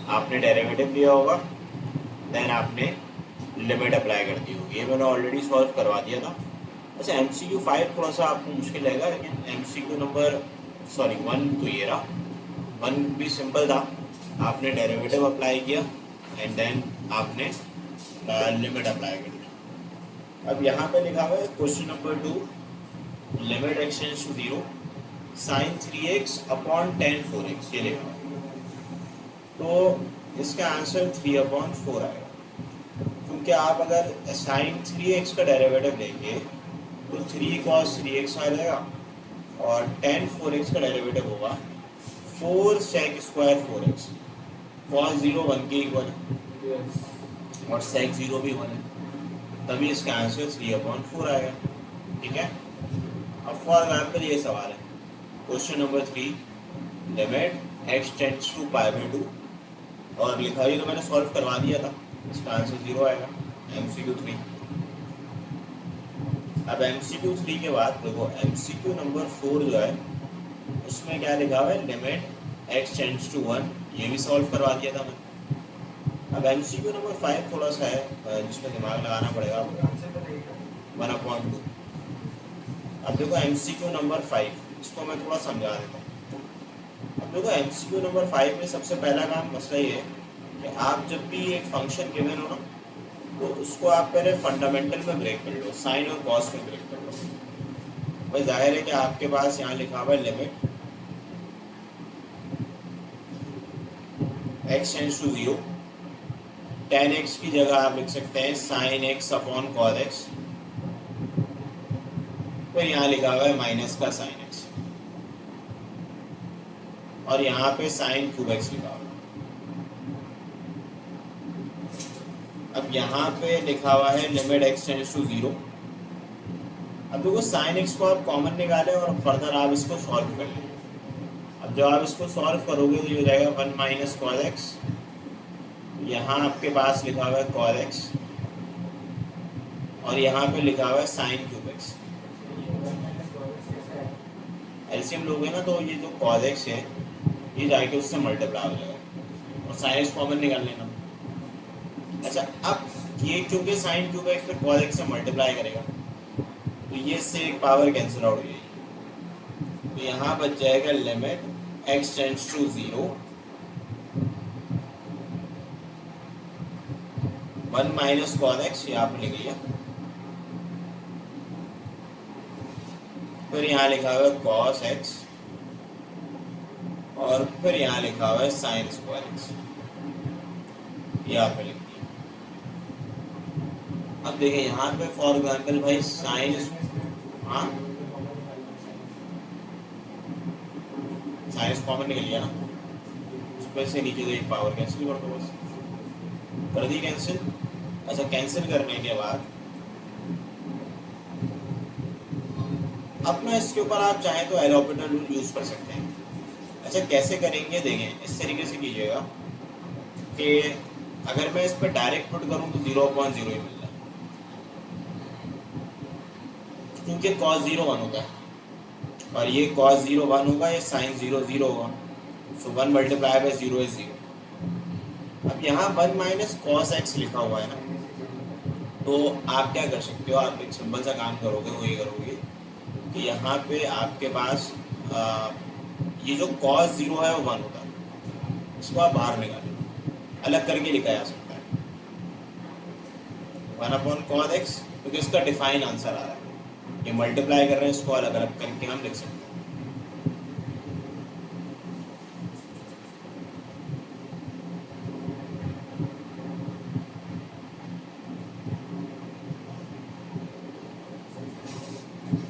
आपने डेरिवेटिव लिया होगा, देन आपने लिमिट अप्लाई कर दी होगी। ये मैंने ऑलरेडी सॉल्व करवा दिया था। अच्छा, MCQ 5 थोड़ा सा आपको मुश्किल लगेगा, लेकिन MCQ नंबर 1 तो ये रहा, 1 भी सिंपल था। आपने डेरिवेटिव अप्लाई किया एंड देन आपने लिमिट अप्लाई कर दी। अब यहाँ पे लिखा हुआ है question number 2, limit x tends to 0 sin 3x अपॉन tan 4x, ये लिखा हुआ है। तो इसका आंसर 3/4 आएगा, क्योंकि आप अगर sin 3x का डेरिवेटिव लेंगे तो 3 cos 3x आ जाएगा, और tan 4x का डेरिवेटिव होगा 4 sec स्क्वायर 4x। cos 0 1 के इक्वल है और sec 0 भी 1 है, तभी इसका आंसर 3/4 आएगा। ठीक है। अब फॉर एग्जाम्पल ये सवाल है, question number 3, limit x tends to π/2, और लिखा ही तो मैंने सॉल्व करवा दिया था, इसका आंसर 0 आएगा। MCQ 3। अब MCQ 3 के बाद देखो MCQ नंबर 4 जो है उसमें क्या लिखा हुआ है, लिमिट x टेंड्स टू 1, ये भी सॉल्व करवा दिया था मैंने। अब MCQ नंबर 5 थोड़ा सा है जिसमें दिमाग लगाना पड़ेगा, 1/2। अब देखो MCQ नंबर 5, इसको मैं थोड़ा समझा देता हूँ। अब देखो MCQ नंबर 5 में सबसे पहला काम मसला ये है कि आप जब भी एक फंक्शन गिवन हो ना, तो उसको आप पहले फंडामेंटल में ब्रेक कर लो, साइन और कॉस में ब्रेक कर लो। भाई जाहिर है कि आपके पास यहाँ लिखा हुआ है limit x tends to 0, tan x की जगह आप लिख सकते हैं sin x upon cos x, तो यहाँ लिखा हुआ है माइनस का sin x, और यहाँ पे sin क्यूब x लिखा हुआ है। अब यहाँ पे लिखा हुआ है लिमिट x टेंड्स टू 0। अब देखो sin x को आप कॉमन निकालें और फर्दर आप इसको सॉल्व कर लें। अब जब आप इसको सॉल्व करोगे तो ये हो जाएगा 1 माइनस cos x, यहाँ आपके पास लिखा हुआ है cos x, और यहाँ पे लिखा हुआ है sin क्यूब x। एलसीएम लोगे ना तो ये जो cos x है ये जाके उससे मल्टीप्लाई हो जाएगा, और sin x कॉमन निकाल लेना। अच्छा, अब ये क्योंकि sin क्यूब x पे cos x से मल्टीप्लाई करेगा तो ये से एक पावर कैंसिल आउट हो जाएगी, तो यहाँ बच जाएगा limit x tends to 0 1 minus cos x, ये आपने लिख लिया। फिर यहाँ लिखा हुआ है cos x, और फिर यहाँ लिखा हुआ है sin स्क्वायर x, ये आपने लिख दिया। अब देखिए यहाँ पे फॉर एग्जाम्पल भाई sin, हाँ साइंस कॉमन निकल लिया ना, उसमें से नीचे तो एक पावर कैंसिल कर दो, बस कर दी कैंसिल। अच्छा, कैंसिल करने के बाद अपना इसके ऊपर आप चाहें तो एल ऑपरेटर रूल यूज़ कर सकते हैं। अच्छा, कैसे करेंगे देखें, इस तरीके से कीजिएगा कि अगर मैं इस पर डायरेक्ट पुट करूँ तो 0/0 ही मिल रहा है, क्योंकि cos 0 1 होता है और ये cos 0 1 होगा, ये sin 0 0 होगा, सो 1 मल्टीप्लाई बाय 0 इज 0। अब यहाँ 1 माइनस cos x लिखा हुआ है ना, तो आप क्या कर सकते हो, आप एक सिंपल सा काम करोगे, वो ये करोगे कि यहाँ पे आपके पास ये जो cos 0 है वो 1 होता है, इसको आप बाहर निकालो, अलग करके लिखा जा सकता है 1/cos x, क्योंकि इसका डिफाइन आंसर आ रहा है, ये मल्टीप्लाई कर रहे हैं, इसको अलग अलग करके हम लिख सकते हैं।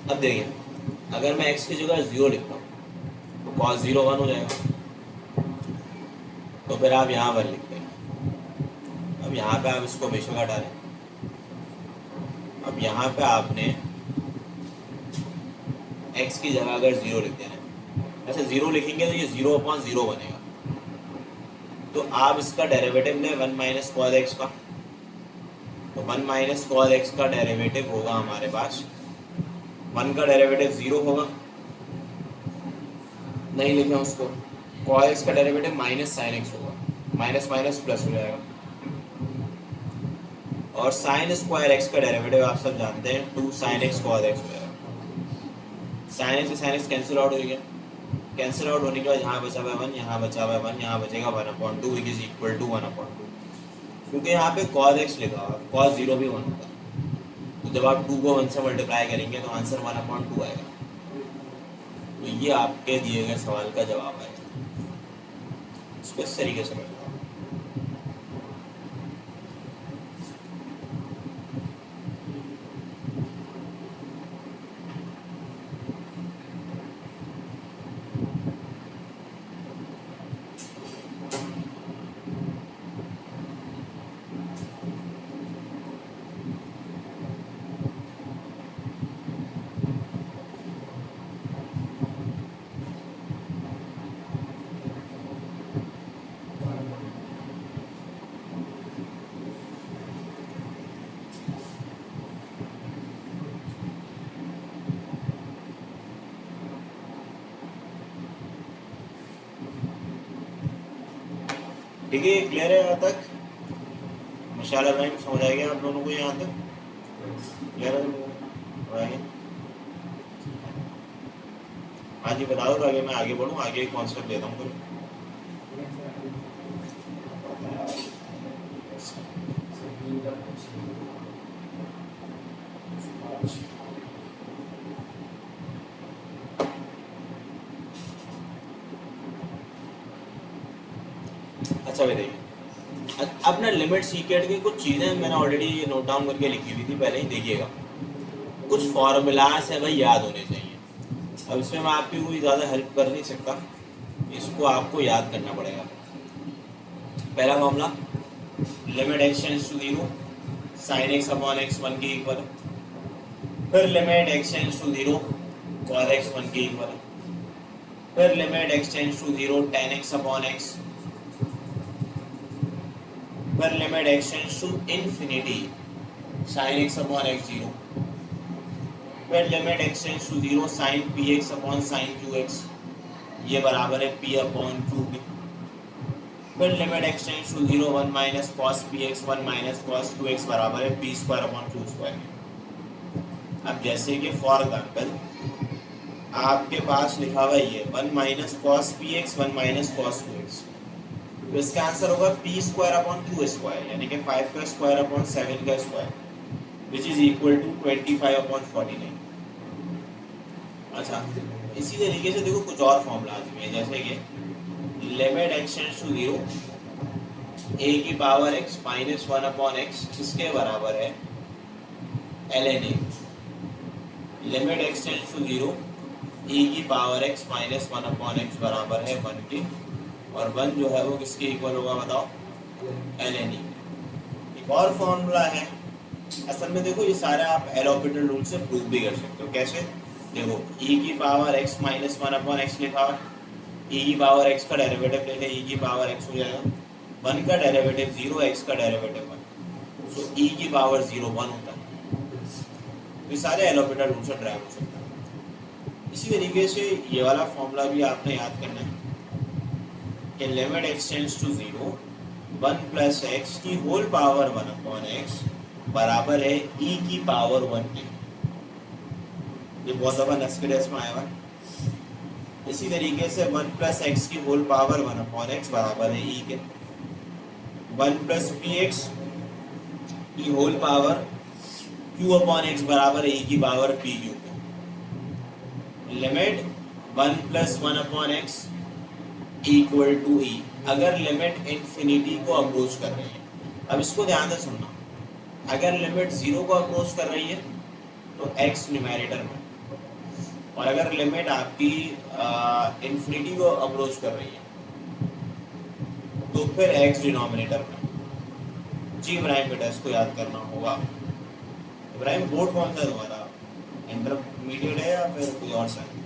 अब देखिए, अगर मैं x की जगह 0 लिखता हूँ तो cos 0 1 हो जाएगा, तो फिर आप यहाँ 1 लिखते हैं। अब यहाँ पे आप इसको बेशक हटा लें। अब यहाँ पे आपने x की जगह अगर 0 लिख देना है, ऐसे 0 लिखेंगे तो ये 0/0 बनेगा, तो आप इसका डेरिवेटिव लें 1 माइनस cos x का, तो 1 माइनस cos x का डेरिवेटिव होगा हमारे पास, 1 का डेरिवेटिव 0 होगा, नहीं लिखे उसको, कॉस एक्स का डेरिवेटिव माइनस साइन एक्स होगा, माइनस माइनस प्लस हो जाएगा। और साइन स्क्वायर एक्स का डेरिवेटिव आप सब जानते हैं 2 साइन एक्स कॉस एक्स हो जाएगा। साइन एक्स से साइन एक्स कैंसिल आउट हो गया, कैंसिल आउट होने के बाद यहाँ बचा हुआ 1, यहाँ बचा हुआ 1, यहाँ बचेगा 1/2 विच इज इक्वल टू 1/2, क्योंकि यहाँ पे कॉस एक्स लिखा हुआ, कॉस 0 भी 1 होगा, तो जब आप 2 को 1 से मल्टीप्लाई करेंगे तो आंसर 1/2 आएगा। तो ये आपके दिए गए सवाल का जवाब है। इसको इस तरीके से करना। ठीक है, क्लियर है यहाँ तक? माशाल्लाह भाई समझ आएगा आप दोनों को यहाँ तक? क्लियर है? हाँ जी, बता दो तो आगे मैं आगे बढ़ूँ, आगे कॉन्सेप्ट देता हूँ फिर। अच्छा भाई देखिए, अब ना लिमिट सीक्रेट की कुछ चीज़ें मैंने ऑलरेडी नोट डाउन करके लिखी हुई थी पहले ही, देखिएगा कुछ फॉर्मूलाज है भाई याद होने चाहिए। अब इसमें मैं आपकी कोई ज़्यादा हेल्प कर नहीं सकता, इसको आपको याद करना पड़ेगा। पहला मामला, limit x tends to 0 sine x upon x 1 के इक्वल। फिर limit x tends to 0 cos x 1 के इक्वल। फिर limit x tends to 0 tan x upon x. फिर limit x tends to infinity sin x अपॉन x 0। फिर limit x tends to 0 sin px upon sin qx, ये बराबर है p upon q के। फिर limit x tends to 0 1 minus cos px 1 minus cos qx बराबर है p square upon q square. अब जैसे कि फॉर एग्जाम्पल आपके पास लिखा हुआ ये 1 minus cos px 1 minus cos qx, तो इसका आंसर होगा p square upon q square, यानी कि 5 का स्क्वायर अपॉन 7 का square, which is equal to 25 upon 49। अच्छा, इसी तरीके से देखो कुछ और फॉर्मूलाज भी हैं, जैसे कि limit x tends to 0 a की power x minus 1 upon x, इसके बराबर है ln a। Limit x tends to 0 e की power x minus 1 upon x बराबर है 1 के, और 1 जो है वो किसके इक्वल होगा बताओ, ln e। एक और फॉर्मूला है, असल में देखो ये सारा आप एल हॉस्पिटल रूल से प्रूव भी कर सकते हो। कैसे? देखो e की power x minus 1 upon x लिखा हुआ, e की पावर x का डेरिवेटिव ले ले, e की पावर x हो जाएगा 1 का डेरिवेटिव 0, x का डेरिवेटिव 1, तो e की पावर 0 1 होता है। ये सारे एल हॉस्पिटल रूल से ड्राइव हो सकता है। इसी तरीके से ये वाला फॉर्मूला भी आपने याद करना है कि limit x tends to 0 1 plus x की होल पावर 1 अपॉन एक्स बराबर है e की पावर 1 के। ये बहुत दफा नस्करेस में आया हुआ। इसी तरीके से 1 प्लस एक्स की होल पावर 1 अपॉन एक्स बराबर है e के। 1 प्लस पी एक्स की whole power q upon x बराबर है e की पावर पी क्यू के। Limit 1 plus 1 upon x equal to e, अगर लिमिट इन्फिनिटी को अप्रोच कर रही है। अब इसको ध्यान से सुनना, अगर लिमिट 0 को अप्रोच कर रही है तो x न्यूमरेटर में, और अगर लिमिट आपकी इन्फिनिटी को अप्रोच कर रही है तो फिर x डिनोमिनेटर में। जी इब्राहिम बेटा, इसको याद करना होगा। इब्राहिम बोर्ड कौन सा है तुम्हारा, इंटरमीडिएट है या फिर कोई और सा है?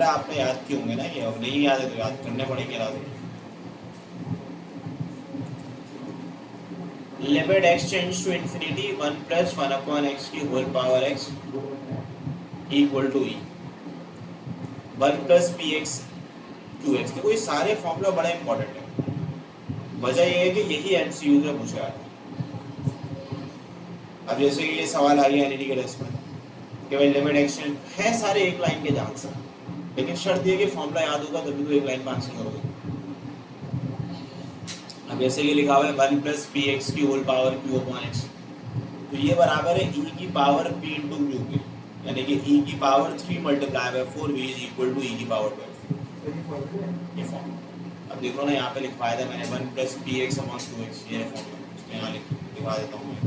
फॉर्मूला आपने याद किए होंगे ना, ये अब नहीं याद है तो याद करने पड़ेंगे लाजमी। Limit x tends to infinity 1 plus 1 upon x की whole power x equal to e 1 plus p x q x. देखो ये सारे फॉर्मूला बड़ा इंपॉर्टेंट है, वजह ये है कि यही एमसीयू में पूछा जाता है। अब जैसे कि ये सवाल आ गया एनालिटिकल टेस्ट में कि भाई लिमिट एक्सटेंड है सारे एक लाइन के जान से, लेकिन शर्त ये कि फॉर्मूला याद होगा तभी तो एक लाइन में आंसर करोगे। अब जैसे ये लिखा हुआ है 1 प्लस पी एक्स की whole power q upon x, तो ये बराबर है ई की पावर पी इंटू क्यू के, यानी कि ई की power 3 multiply by 4 v is equal to e की पावर 12। ये फॉर्म अब देखो ना, यहाँ पे लिखवाया था मैंने 1 plus p x upon q x, ये फॉर्म यहाँ लिखवा देता हूँ मैं,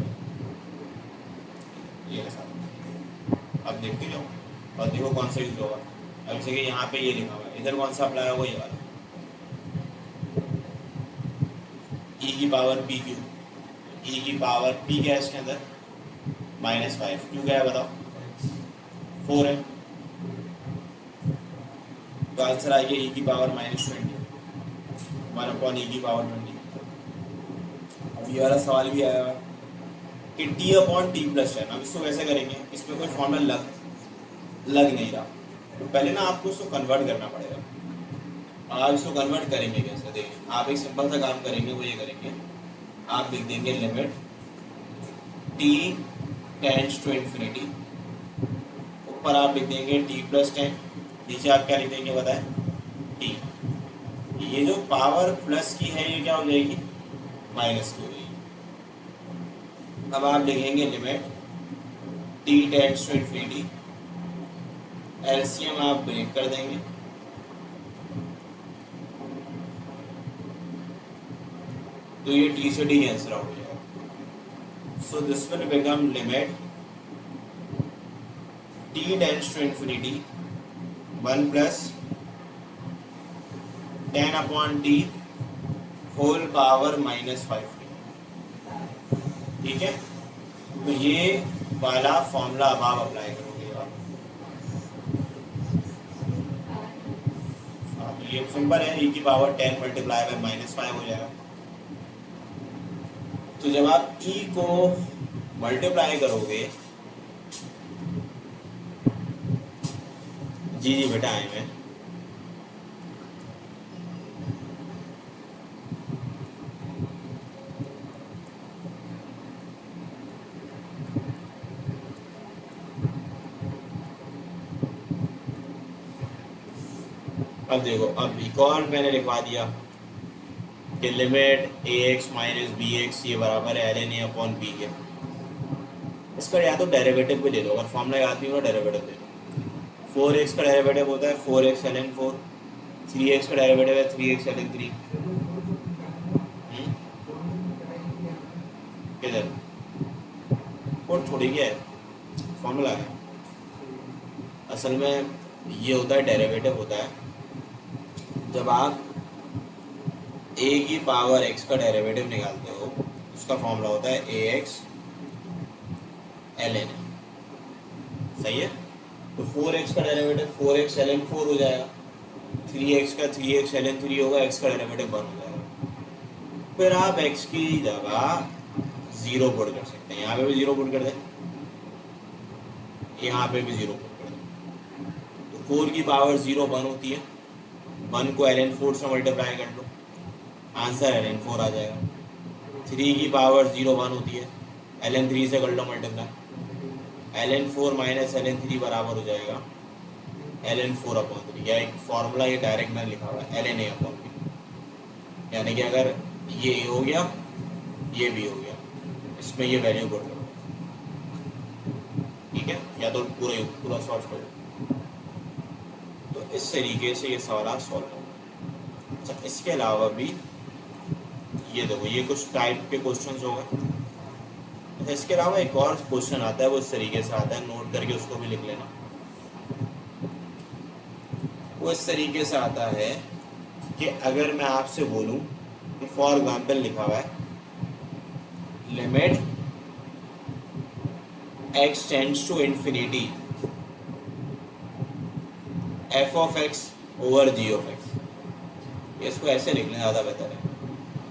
ये साथ अब देखते जाओ और देखो कौन सा यूज होगा। अब जैसे कि यहाँ पे ये लिखा हुआ है, इधर कौन सा अप्लाई होगा, ये वाला ई की पावर पी क्यू, ई की पावर पी क्या है इसके अंदर -5, क्यू क्या है बताओ 4 है, तो आंसर आ गया ई की पावर -20 1 अपॉन ई की पावर 20। अब ये वाला सवाल भी आया हुआ कि टी अपॉन टी प्लस 10। अब इसको कैसे करेंगे, इसमें कोई फॉर्मूला लग नहीं रहा, तो पहले ना आपको उसको कन्वर्ट करना पड़ेगा। आप इसको कन्वर्ट करेंगे कैसे, देखिए आप एक सिंपल सा काम करेंगे, वो ये करेंगे, आप लिख देंगे limit t tends to infinity, ऊपर आप लिख देंगे टी प्लस 10, नीचे आप क्या लिख देंगे बताएं टी, ये जो पावर प्लस की है ये क्या हो जाएगी माइनस की हो जाएगी। अब आप लिखेंगे limit t tends to infinity, LCM आप ब्रेक कर देंगे, तो ये टी से डी कैंसिल आउट हो जाएगा। So this will become limit t tends to infinity 1 plus 10 upon t whole power -5। ठीक है, तो ये वाला फॉर्मूला अब आप अप्लाई करोगे आप। तो ये सिंपल है, e की पावर 10 मल्टीप्लाई बाय -5 हो जाएगा। तो जब आप e को मल्टीप्लाई करोगे, जी जी बेटा आए मैं, अब देखो अब एक और मैंने लिखवा दिया कि limit a x minus b x ये बराबर है l n a upon b के। इसका या तो डेरिवेटिव भी ले लो, अगर फॉर्मूला याद नहीं होगा डेरिवेटिव ले लो। 4x का डेरिवेटिव होता है 4x ln 4, 3x का डेरिवेटिव है 3x ln 3। किधर और थोड़ी क्या है फॉर्मूला है, असल में ये होता है डेरिवेटिव होता है जब आप a की पावर x का डेरिवेटिव निकालते हो, उसका फॉर्मूला होता है ax ln। सही है, तो 4x का डेरिवेटिव 4x ln 4 हो जाएगा, 3x का 3x ln 3 होगा, x का डेरिवेटिव 1 हो जाएगा। फिर आप x की जगह 0 पुट कर सकते हैं, यहाँ पे भी 0 पुट कर दें, यहाँ पे भी 0 पुट कर दें, तो 4 की पावर 0 1 होती है, 1 को ln 4 से मल्टीप्लाई कर लो, आंसर ln 4 आ जाएगा। 3 की पावर 0 1 होती है, ln 3 से कर लो मल्टीप्लाई, ln 4 माइनस ln 3 बराबर हो जाएगा ln 4 अपॉन 3। या एक फॉर्मूला ये डायरेक्ट मैंने लिखा हुआ है ln a अपॉन b, यानी कि अगर ये a हो गया ये b हो गया, इसमें ये वैल्यू पुट करो, ठीक है, या तो पूरा सॉल्व करो। तो इस तरीके से ये सवाल सॉल्व होगा। अच्छा, इसके अलावा भी ये देखो ये कुछ टाइप के क्वेश्चंस हो गए। अच्छा, इसके अलावा एक और क्वेश्चन आता है, वो इस तरीके से आता है, नोट करके उसको भी लिख लेना। वो इस तरीके से आता है कि अगर मैं आपसे बोलूं कि फॉर एग्जाम्पल लिखा हुआ है limit x tends to infinity f of x over g of x. इसको ऐसे लिखना ज़्यादा बेहतर है।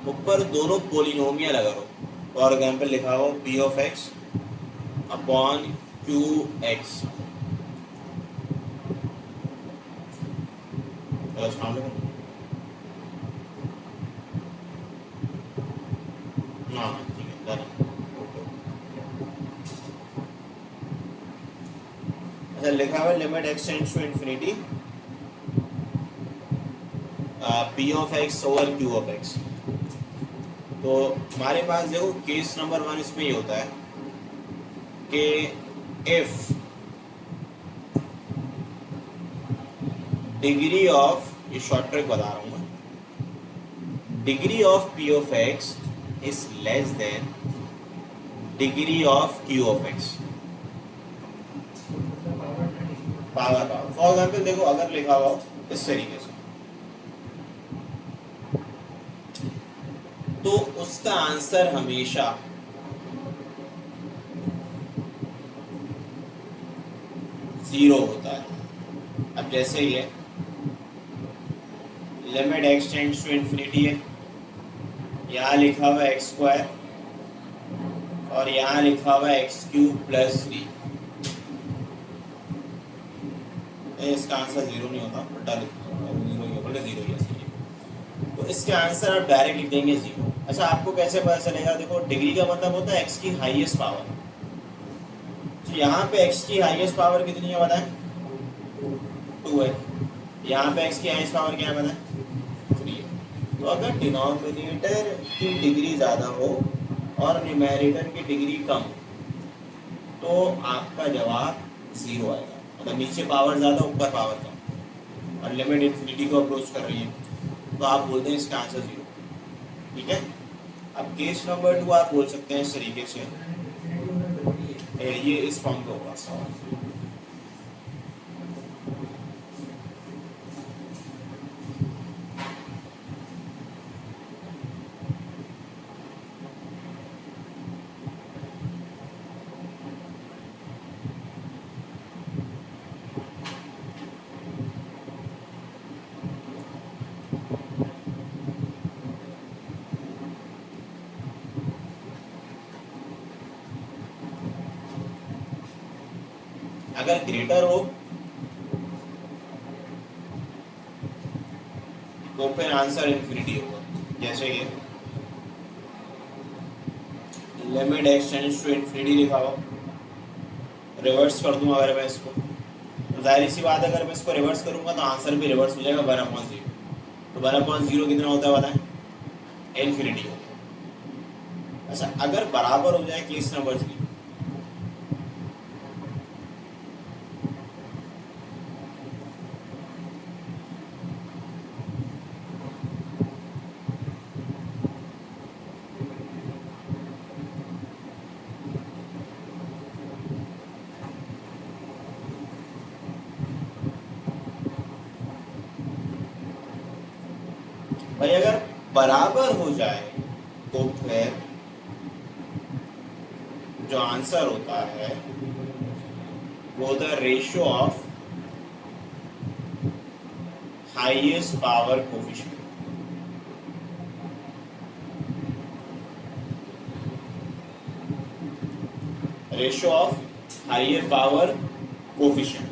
ऊपर दोनों पोलिनोमियल अगर हो, फॉर एग्जाम्पल लिखा हो p of x upon q x. हाँ ठीक है डन। अच्छा लिखा हुआ limit x tends to infinity p of x over q of x. तो हमारे पास देखो केस नंबर 1 इसमें ये होता है कि इफ डिग्री ऑफ, ये शॉर्ट ट्रिक बता रहा हूँ मैं, degree of P of x is less than degree of Q of x. Power for example देखो अगर लिखा हुआ हो इस तरीके से, तो उसका आंसर हमेशा जीरो होता है। अब जैसे ये limit x tends to infinity है, यहाँ लिखा हुआ है एक्स स्क्वायर और यहाँ लिखा हुआ है एक्स क्यूब प्लस 3। इसका आंसर जीरो नहीं होता, उल्टा जीरो ही होगा, जीरो ही है। तो इसके आंसर आप डायरेक्ट लिख देंगे जीरो। अच्छा आपको कैसे पता चलेगा? देखो डिग्री का मतलब होता है एक्स की हाईएस्ट पावर। तो यहाँ पे एक्स की हाईएस्ट पावर कितनी है बताएं? 2 है। यहाँ पे एक्स की हाईएस्ट पावर क्या है बताएं? 3 है। तो अगर डिनोमिनेटर की डिग्री ज़्यादा हो और न्यूमेरेटर की डिग्री कम, तो आपका जवाब जीरो आएगा। मतलब नीचे पावर ज़्यादा ऊपर पावर कम और लिमिट इन्फिनिटी को अप्रोच कर रही है, तो आप बोलते हैं इसका आंसर जीरो। ठीक है। अब केस नंबर 2 आप बोल सकते हैं इस तरीके से, ये इस फॉर्म का होगा सवाल। अगर ग्रेटर हो तो फिर आंसर इन्फिनिटी होगा। जैसे ये limit x tends to infinity लिखा हो, रिवर्स कर दूं अगर मैं इसको, तो जाहिर सी बात है अगर मैं इसको रिवर्स करूंगा तो आंसर भी रिवर्स हो जाएगा 1/0। तो 1/0 कितना होता है बताएं? इन्फिनिटी होता है। अच्छा अगर बराबर हो जाए केस नंबर 3, भाई अगर बराबर हो जाए तो फिर जो आंसर होता है वो the ratio of highest power coefficient. Ratio of higher power coefficient.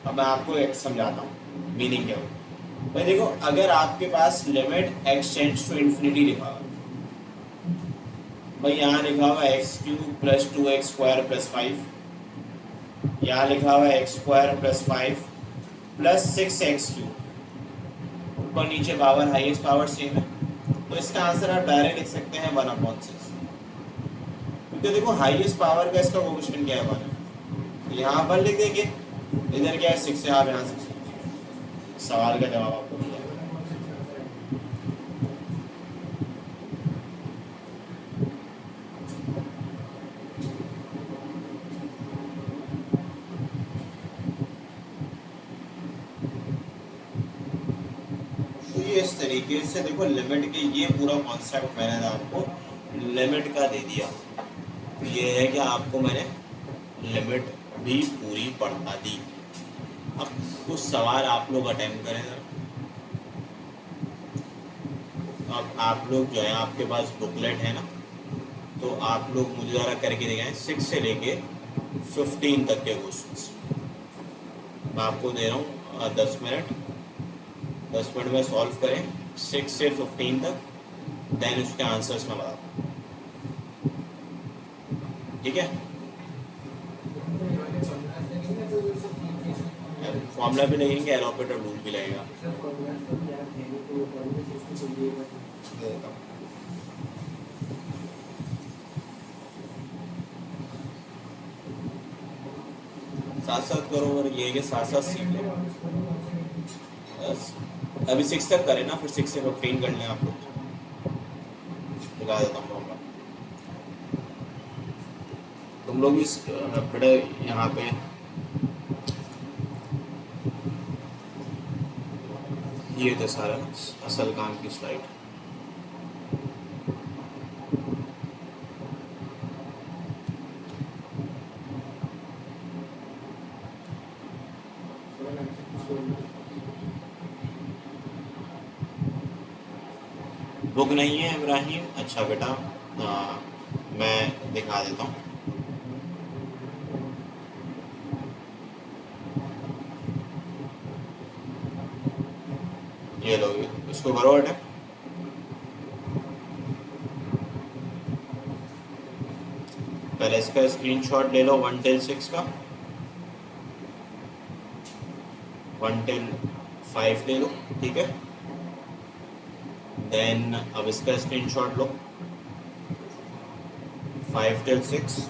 अब मैं आपको एक समझाता हूँ मीनिंग क्या होता है। भाई देखो अगर आपके पास limit x tends to infinity लिखा हुआ, भाई यहाँ लिखा हुआ x cube plus 2x square plus 5, यहाँ लिखा हुआ x square plus 5 plus 6x cube, ऊपर नीचे पावर हाईएस्ट पावर सेम है, तो इसका आंसर आप डायरेक्ट लिख सकते हैं 1/6। क्योंकि देखो हाईएस्ट पावर का इसका कोफिशिएंट क्या है 1 है, यहाँ पर लिख देंगे, इधर क्या है 6 है, आप यहाँ 6। सवाल का जवाब आपको मिल जाएगा। तो ये इस तरीके से देखो लिमिट के, ये पूरा कॉन्सेप्ट मैंने आपको लिमिट का दे दिया। ये है कि आपको मैंने लिमिट भी पूरी पढ़ा दी। अब कुछ सवाल आप लोग अटेम्प्ट करें जरा। अब आप लोग जो है, आपके पास बुकलेट है ना, तो आप लोग मुझे ज़रा करके दिखाएं 6 से लेके 15 तक के क्वेश्चंस। मैं आपको दे रहा हूँ 10 मिनट, 10 मिनट में सॉल्व करें 6 से 15 तक, देन उसके आंसर्स में बताता हूँ, ठीक है। फॉर्मूला भी लगेंगे, एलोपेटर रूल भी लगेगा। साथ साथ करो, और ये है कि साथ साथ सीख लो। अभी 6 तक करें ना, फिर 6 से 15 कर लें आप लोग। दिखा देता हूँ फॉर्मूला। तुम लोग इस बड़े यहाँ पे ये थे सारा असल काम की स्लाइड। बुक नहीं है इब्राहिम? अच्छा बेटा, मैं दिखा देता हूँ। ये लो, इसको करो अटेम्प्ट। पहले इसका स्क्रीनशॉट ले लो 1 till 6 का, 1 till 5 ले लो, ठीक है। देन अब इसका स्क्रीनशॉट लो 5 till 6।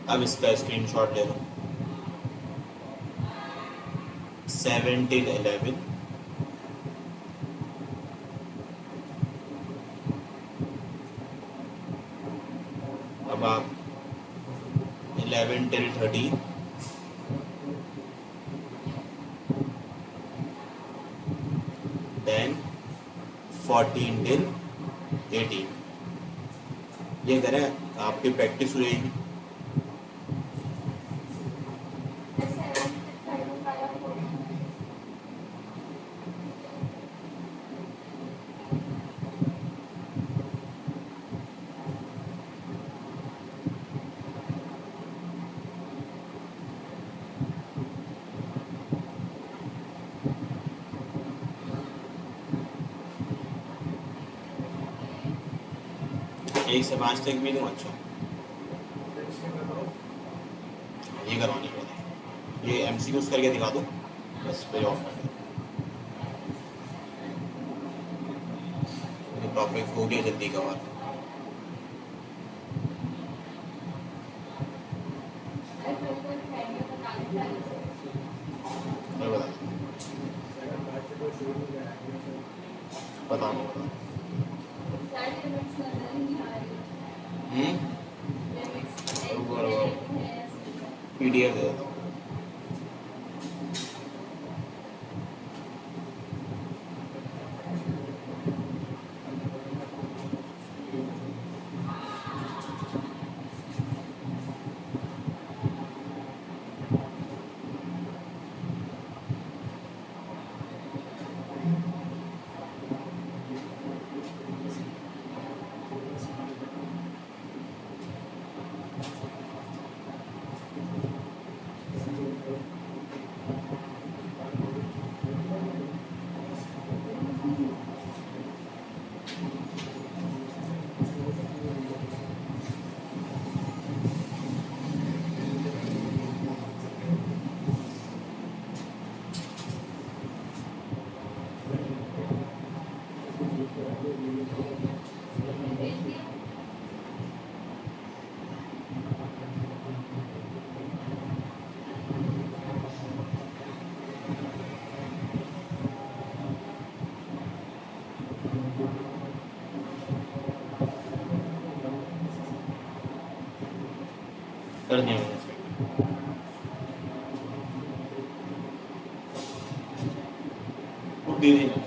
अब इसका स्क्रीनशॉट ले लो 7 till 11। अब आप 11 till 13। Then 14 till 18। ये करें, आपकी प्रैक्टिस हो जाएगी। एक से 5 तक भी दूँ? अच्छा, ये करवानी पड़ेगी। ये MCQs करके दिखा दो बस, फिर ऑफ कर दो। टॉपिक हो गया जल्दी कवर। पता नहीं पता। PDF दे देता हूँ। कर दिया मैंने सेंड। वो दे देना।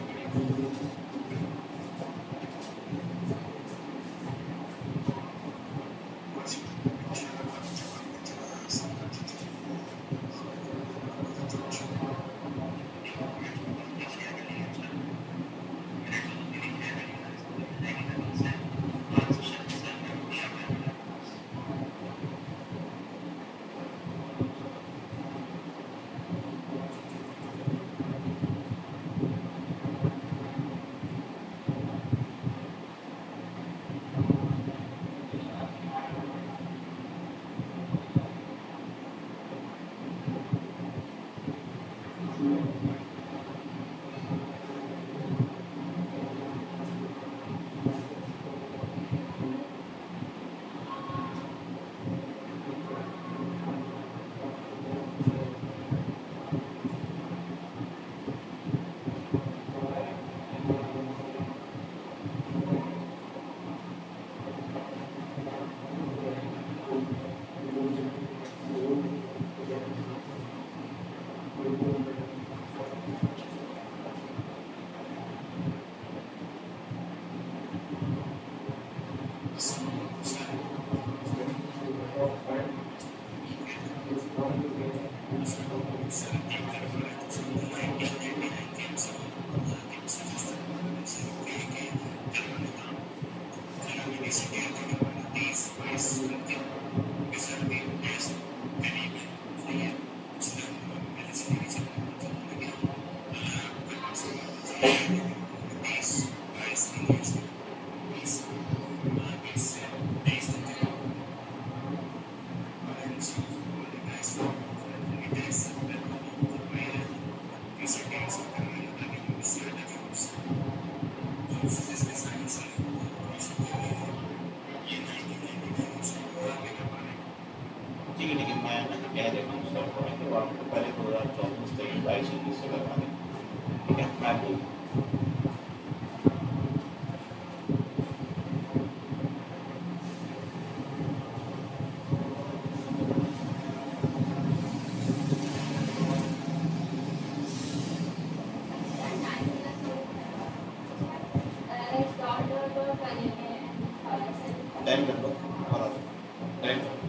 ठीक है ठीक है, मैं कह देता हूँ सर को कि वो आपको पहले 2024 23 22 21 से करवा दें, ठीक है, मैं बोल टेन कर लो और 10 कर लो।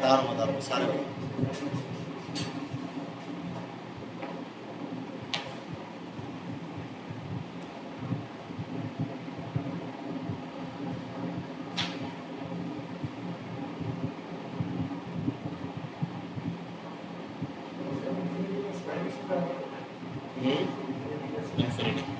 बता रहा हूँ सारे बता। इन्फिनिटी।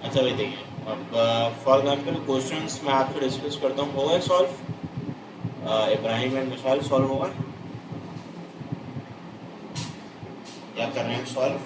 अच्छा भाई देखिए, अब फॉर एग्जाम्पल क्वेश्चंस मैं आपसे डिस्कस करता हूँ, होगा solve? Ibrahim and missile solve होगा या कर रहे हैं सॉल्व?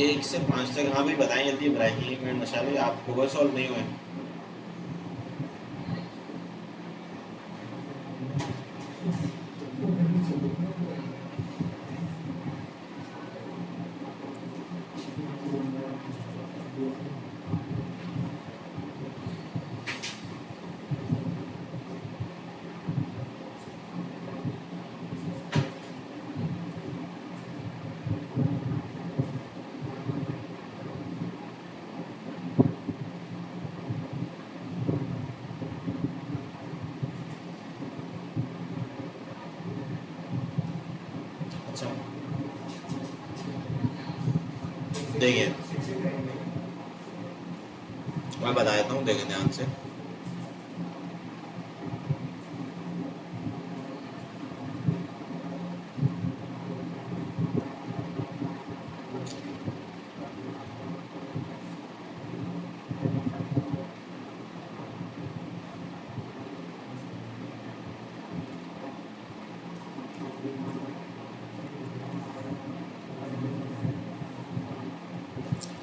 एक से 5 तक, हाँ भाई बताएं जल्दी इब्राहिम एंड मिसाइल, आप होगा सॉल्व नहीं हुए? देखिए मैं बता देता हूँ, देखिए ध्यान से।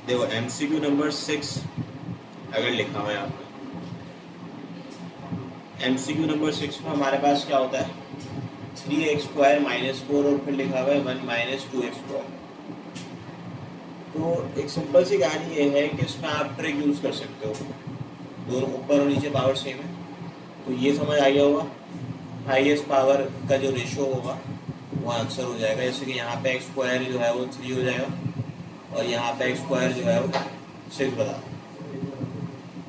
देखो MCQ नंबर 6 अगर लिखा हुआ है आपने, MCQ नंबर 6 में हमारे पास क्या होता है, 3x² -4 और फिर लिखा हुआ है 1 - 2x²। तो एक सिंपल सी कहानी ये है कि इसमें आप ट्रिक यूज़ कर सकते हो, दोनों ऊपर और नीचे पावर सेम है। तो ये समझ आ गया होगा, हाईएस्ट पावर का जो रेशो होगा वो आंसर हो जाएगा। जैसे कि यहाँ पे x² जो है वो 3 हो जाएगा और यहाँ पे x² जो है वो 6 बता।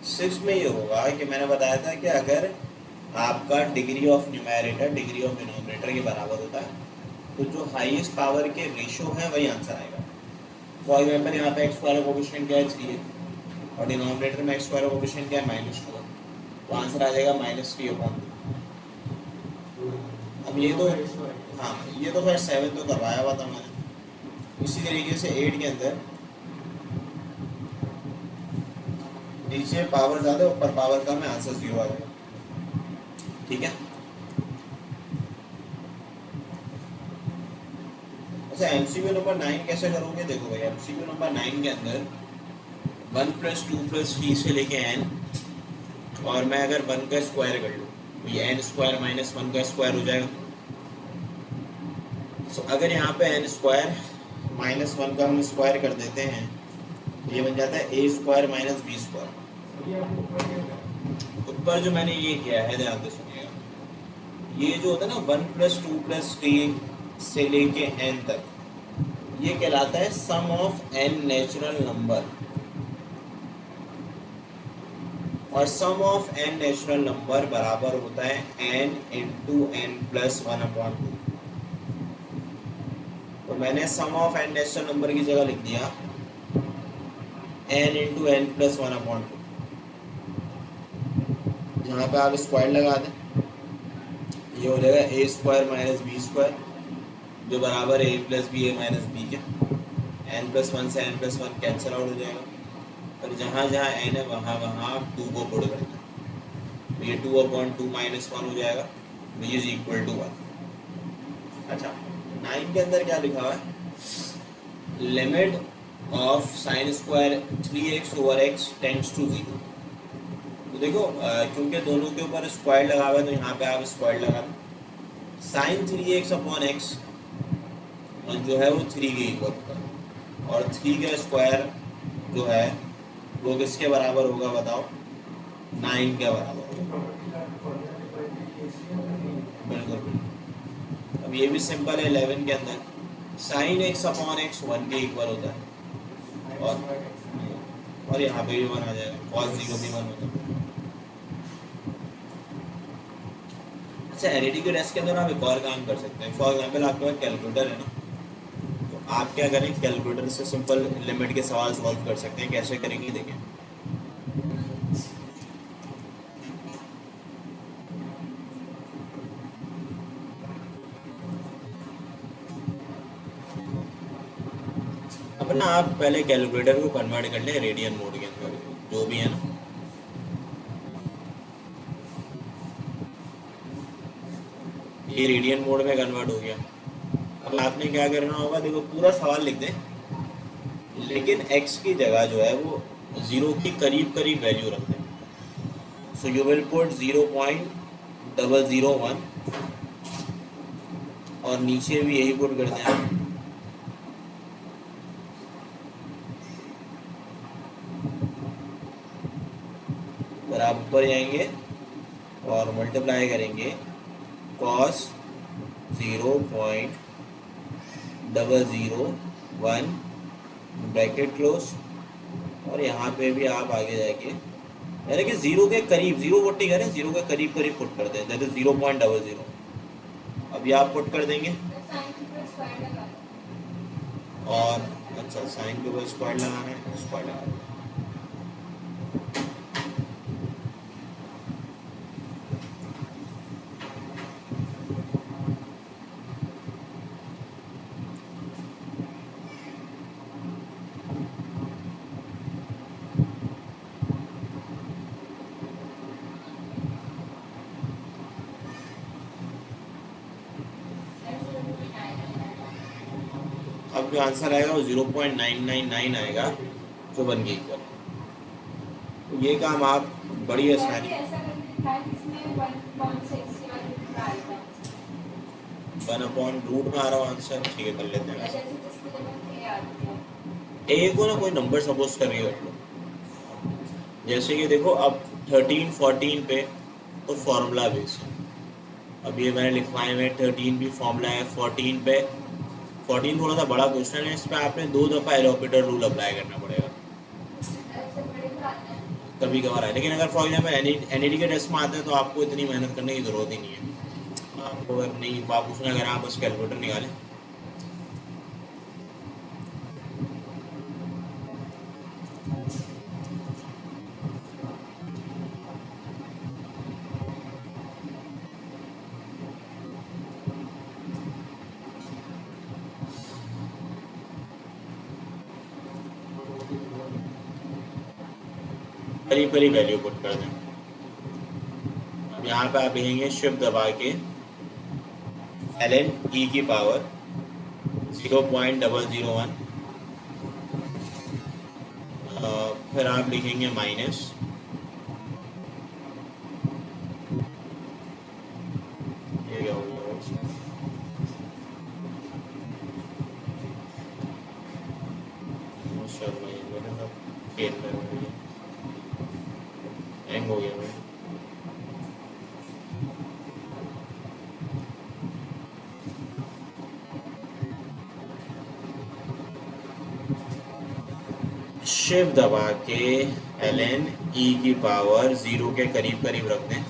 6 में ये होगा कि मैंने बताया था कि अगर आपका degree of numerator degree of denominator के बराबर होता है तो जो हाईएस्ट पावर के रेशो है वही आंसर आएगा। फॉर एग्जाम्पल यहाँ पे x² का कोएफिशिएंट क्या है, 3 है, और डिनोमिनेटर में x² का कोएफिशिएंट क्या है, -2 है, तो आंसर आ जाएगा -3/2। अब ये तो हाँ, ये तो खैर 7 तो करवाया हुआ था मैंने। इसी तरीके से 8 के अंदर नीचे पावर ज़्यादा ऊपर पावर कम है, आंसर 0 आ जाएगा। ठीक है। अच्छा, MCQ नंबर 9 कैसे करोगे, देखो भाई MCQ नंबर 9 के अंदर 1 + 2 + 3 से लेके n, और मैं अगर 1 का स्क्वायर कर लूँ तो ये n² - 1 का स्क्वायर हो जाएगा। तो अगर यहाँ पे n² - 1 का हम स्क्वायर कर देते हैं तो ये बन जाता है a² - b²। ऊपर जो मैंने ये किया है ध्यान से सुनिएगा, ये जो होता है ना 1 + 2 + 3 से लेके n तक, ये कहलाता है सम ऑफ n नेचुरल नंबर, और सम ऑफ n नेचुरल नंबर बराबर होता है n × n + 1/2। तो मैंने सम ऑफ n नेचुरल नंबर की जगह लिख दिया n × n + 1/2। यहाँ पे आप स्क्वायर लगा दें, ये हो जाएगा a² - b² जो बराबर है a + b a - b के। n + 1 से n + 1 कैंसिल आउट हो जाएगा, और जहाँ जहाँ n है वहाँ वहाँ 2 को पुट करना है, तो ये 2/2 - 1 हो जाएगा, which is equal to 1। अच्छा, 9 के अंदर क्या लिखा हुआ है, limit of sin² 3x/x tends to 0। तो देखो क्योंकि दोनों के ऊपर स्क्वायर लगा हुआ है तो यहाँ पे आप स्क्वायर लगा दें। sin 3x/x जो है वो 3 के इक्वल होगा, और 3 का स्क्वायर जो है वो किसके बराबर होगा बताओ, 9 के बराबर होगा। बिल्कुल। अब ये भी सिंपल है, 11 के अंदर sin x/x 1 के इक्वल होता है, और यहाँ पे भी 1 आ जाएगा, cos 0 भी 1 होता है। अच्छा, एलईडी के डेस्क के अंदर आप एक और काम कर सकते हैं। फॉर एग्जाम्पल आपके पास कैलकुलेटर है ना, तो आप क्या करें, कैलकुलेटर से सिंपल लिमिट के सवाल सॉल्व कर सकते हैं। कैसे करेंगे देखिए, अपना आप पहले कैलकुलेटर को कन्वर्ट कर लें रेडियन मोड के अंदर, जो भी है ना, ये रेडियन मोड में कन्वर्ट हो गया। अब आपने क्या करना होगा, देखो पूरा सवाल लिख दें, लेकिन x की जगह जो है वो 0 की करीब करीब वैल्यू रख दें। सो यू विल पुट 0.001, और नीचे भी यही पुट कर दें आप। फिर आप ऊपर जाएंगे और मल्टीप्लाई करेंगे cos 0.001 ब्रैकेट क्लोज, और यहाँ पे भी आप आगे जाएंगे, यानी कि 0 के करीब, 0 करें, 0 के करीब करीब पुट कर दें, दैट इज 0.00। अभी आप पुट कर देंगे, और अच्छा, साइन के ऊपर स्क्वायर लगाना है, स्क्वायर लगा दो। अब जो आंसर आएगा वो 0.999 आएगा, जो बन गई इक्वल। तो ये काम आप बड़ी आसानी, 1/रूट में आ रहा हूँ आंसर, ठीक है कर लेते हैं। ए को ना कोई नंबर सपोज करके कर लो, जैसे कि देखो अब 13 14 पे तो फॉर्मूला बेस है। अब ये मैंने लिखवाए हुए 13 भी फॉर्मूला है, 14 पे 14 थोड़ा सा बड़ा क्वेश्चन है, इस पर आपने 2 दफ़ा एलोपेटर रूल अप्लाई करना पड़ेगा, कभी कभार है। लेकिन अगर फॉर एग्जाम्पल एनईडी के टेस्ट में आते हैं तो आपको इतनी मेहनत करने की ज़रूरत ही नहीं है। आपको अगर नहीं आप उसमें अगर आप बस कैलकुलेटर निकालें, करीब करीब वैल्यू पुट कर दें। अब यहाँ पे आप लिखेंगे शिफ्ट दबा के ln e की पावर 0.001, फिर आप लिखेंगे माइनस, ये क्या हो गया, हैंग हो गया भाई। शिफ्ट दबा के ln e की पावर 0 के करीब करीब रख दें,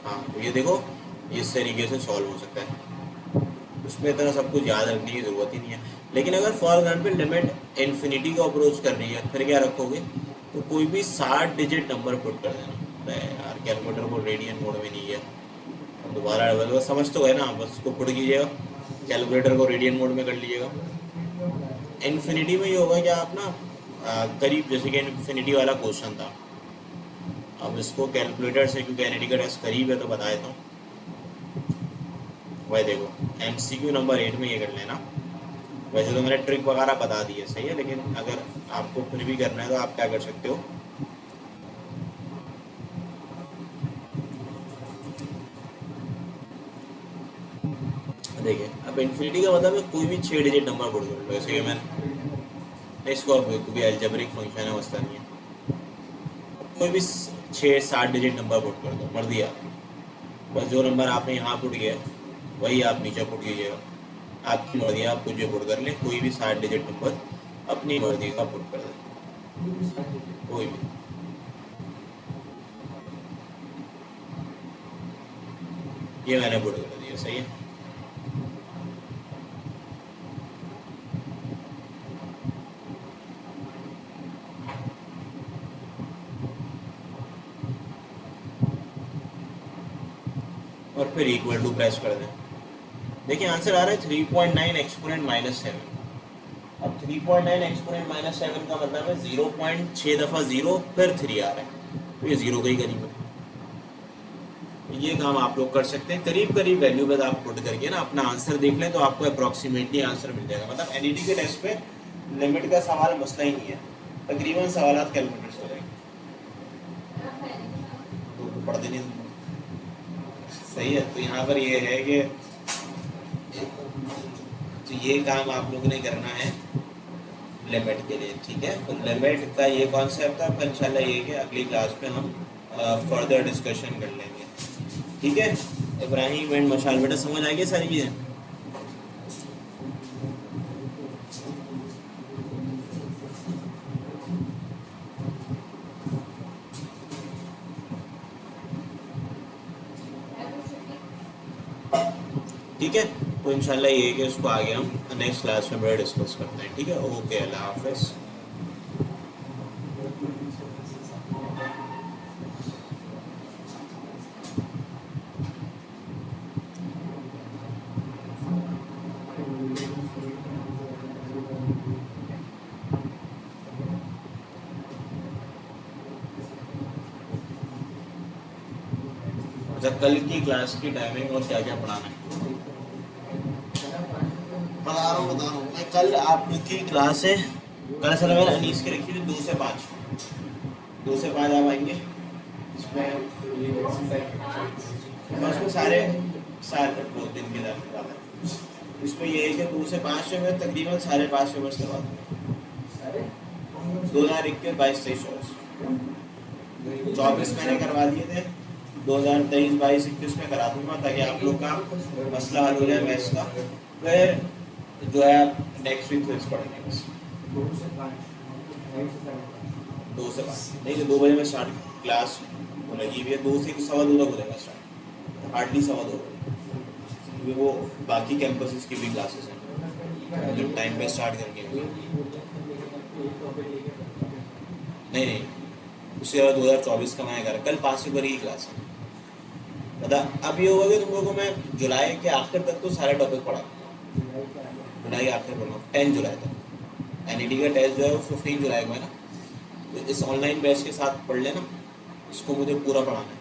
हाँ तो ये देखो इस तरीके से सॉल्व हो सकता है, उसमें इतना सब कुछ याद रखने की ज़रूरत ही नहीं है। लेकिन अगर फॉर एग्जाम्पल लिमिट इन्फिनिटी को अप्रोच कर रही है, फिर क्या रखोगे, तो कोई भी 60 डिजिट नंबर पुट कर देना। अरे यार कैलकुलेटर को रेडियन मोड में नहीं है, दोबारा बस समझ तो गए ना, बस उसको पुट कीजिएगा, कैलकुलेटर को रेडियन मोड में कर लीजिएगा। इन्फिनिटी में ये होगा कि आप ना करीब, जैसे कि इन्फिनिटी वाला क्वेश्चन था, अब इसको कैलकुलेटर से, क्योंकि एनईडी का टेस्ट करीब है तो बता देता हूँ। वही देखो MCQ नंबर 8 में ये कर लेना। वैसे तो मैंने ट्रिक वगैरह बता दी है, सही है, लेकिन अगर आपको फिर भी करना है तो आप क्या कर सकते हो, देखिए अब इन्फिनिटी का मतलब है कोई भी 6 डिजिट नंबर पुट कर लो, जैसे कि मैंने इसको, अब क्योंकि एल्जेब्रिक फंक्शन है वस्ता नहीं है, कोई भी 6 7 डिजिट नंबर पुट कर दो, मर दिया। बस जो नंबर आपने यहाँ पुट किया वही आप नीचे पुट कीजिएगा, आपकी मर्जी, आप कुछ भी पुट कर लें, कोई भी 60 डिजिट नंबर अपनी मर्जी का पुट कर दें, कोई भी। ये मैंने पुट कर दिया, सही है। और फिर इक्वल टू प्रेस कर दें, देखिए आंसर आ रहा है 3.9 एक्सपोनेंट -7। अब 3.9 एक्सपोनेंट -7 का मतलब है 0.6 दफ़ा 0 फिर 3 आ रहा है, तो ये 0 का ही करीब है। ये काम आप लोग कर सकते हैं, करीब करीब वैल्यू पे आप पुट करके ना अपना आंसर देख लें तो आपको अप्रॉक्सीमेटली आंसर मिल जाएगा। मतलब एनईडी के टेस्ट पे लिमिट का सवाल मसला ही नहीं है, तकरीबन सवाल कैलकुलेटर से हो जाएंगे, तो पढ़ देने, सही है। तो यहाँ पर ये है कि तो ये काम आप लोगों ने करना है लिमिट के लिए, ठीक है। तो लिमिट का ये कॉन्सेप्ट था, फिर इंशाल्लाह ये कि अगली क्लास में हम फर्दर डिस्कशन कर लेंगे, ठीक है। इब्राहिम एंड मशाल, बेटा समझ आ गई सारी चीजें? ठीक है, तो इंशाल्लाह ये कि उसको आगे हम नेक्स्ट क्लास में बड़ा डिस्कस करते हैं। ठीक है, ओके, अल्लाह हाफिज़। अच्छा, कल की क्लास की टाइमिंग और क्या क्या पढ़ाना है बता रहा हूँ मैं। कल आपकी क्लास है, कल सर मैंने अनीस की रखी थी 2 से 5, 2 से 5 आप आएंगे। इसमें उसमें सारे सारे 2 दिन के बाद इसमें ये है कि 2 से 5 में तकरीबन 5.5 पेपर्स करवा दूँगा। 2021-22-23 24 मैंने करवा दिए थे, 2023-22-21 में करा दूंगा ताकि आप लोग का मसला हल हो जाए मैथ्स का। फिर जो है आप नेक्स्ट वीक फिक्स पढ़ेंगे बस। 2 से 5 नहीं तो 2 बजे में स्टार्ट क्लास लगी हुई है, 2 से 2:15 तक हो जाएगा स्टार्ट, हार्डली 2:15 क्योंकि वो बाकी कैंपसेस की भी क्लासेस हैं जो टाइम पे स्टार्ट करनी होगी। नहीं, उसके बाद 2024 का मैंने करा, कल 5 पेपर की क्लास है। बता अब ये होगा कि तुम लोगों को मैं जुलाई के आखिर तक तो सारे टॉपिक पढ़ा, जुलाई के आखिर पढ़ा 10 जुलाई तक। एनईटी का टेस्ट जो है वो 15 जुलाई को है ना, तो इस ऑनलाइन बैच के साथ पढ़ लेना, इसको मुझे पूरा पढ़ाना है।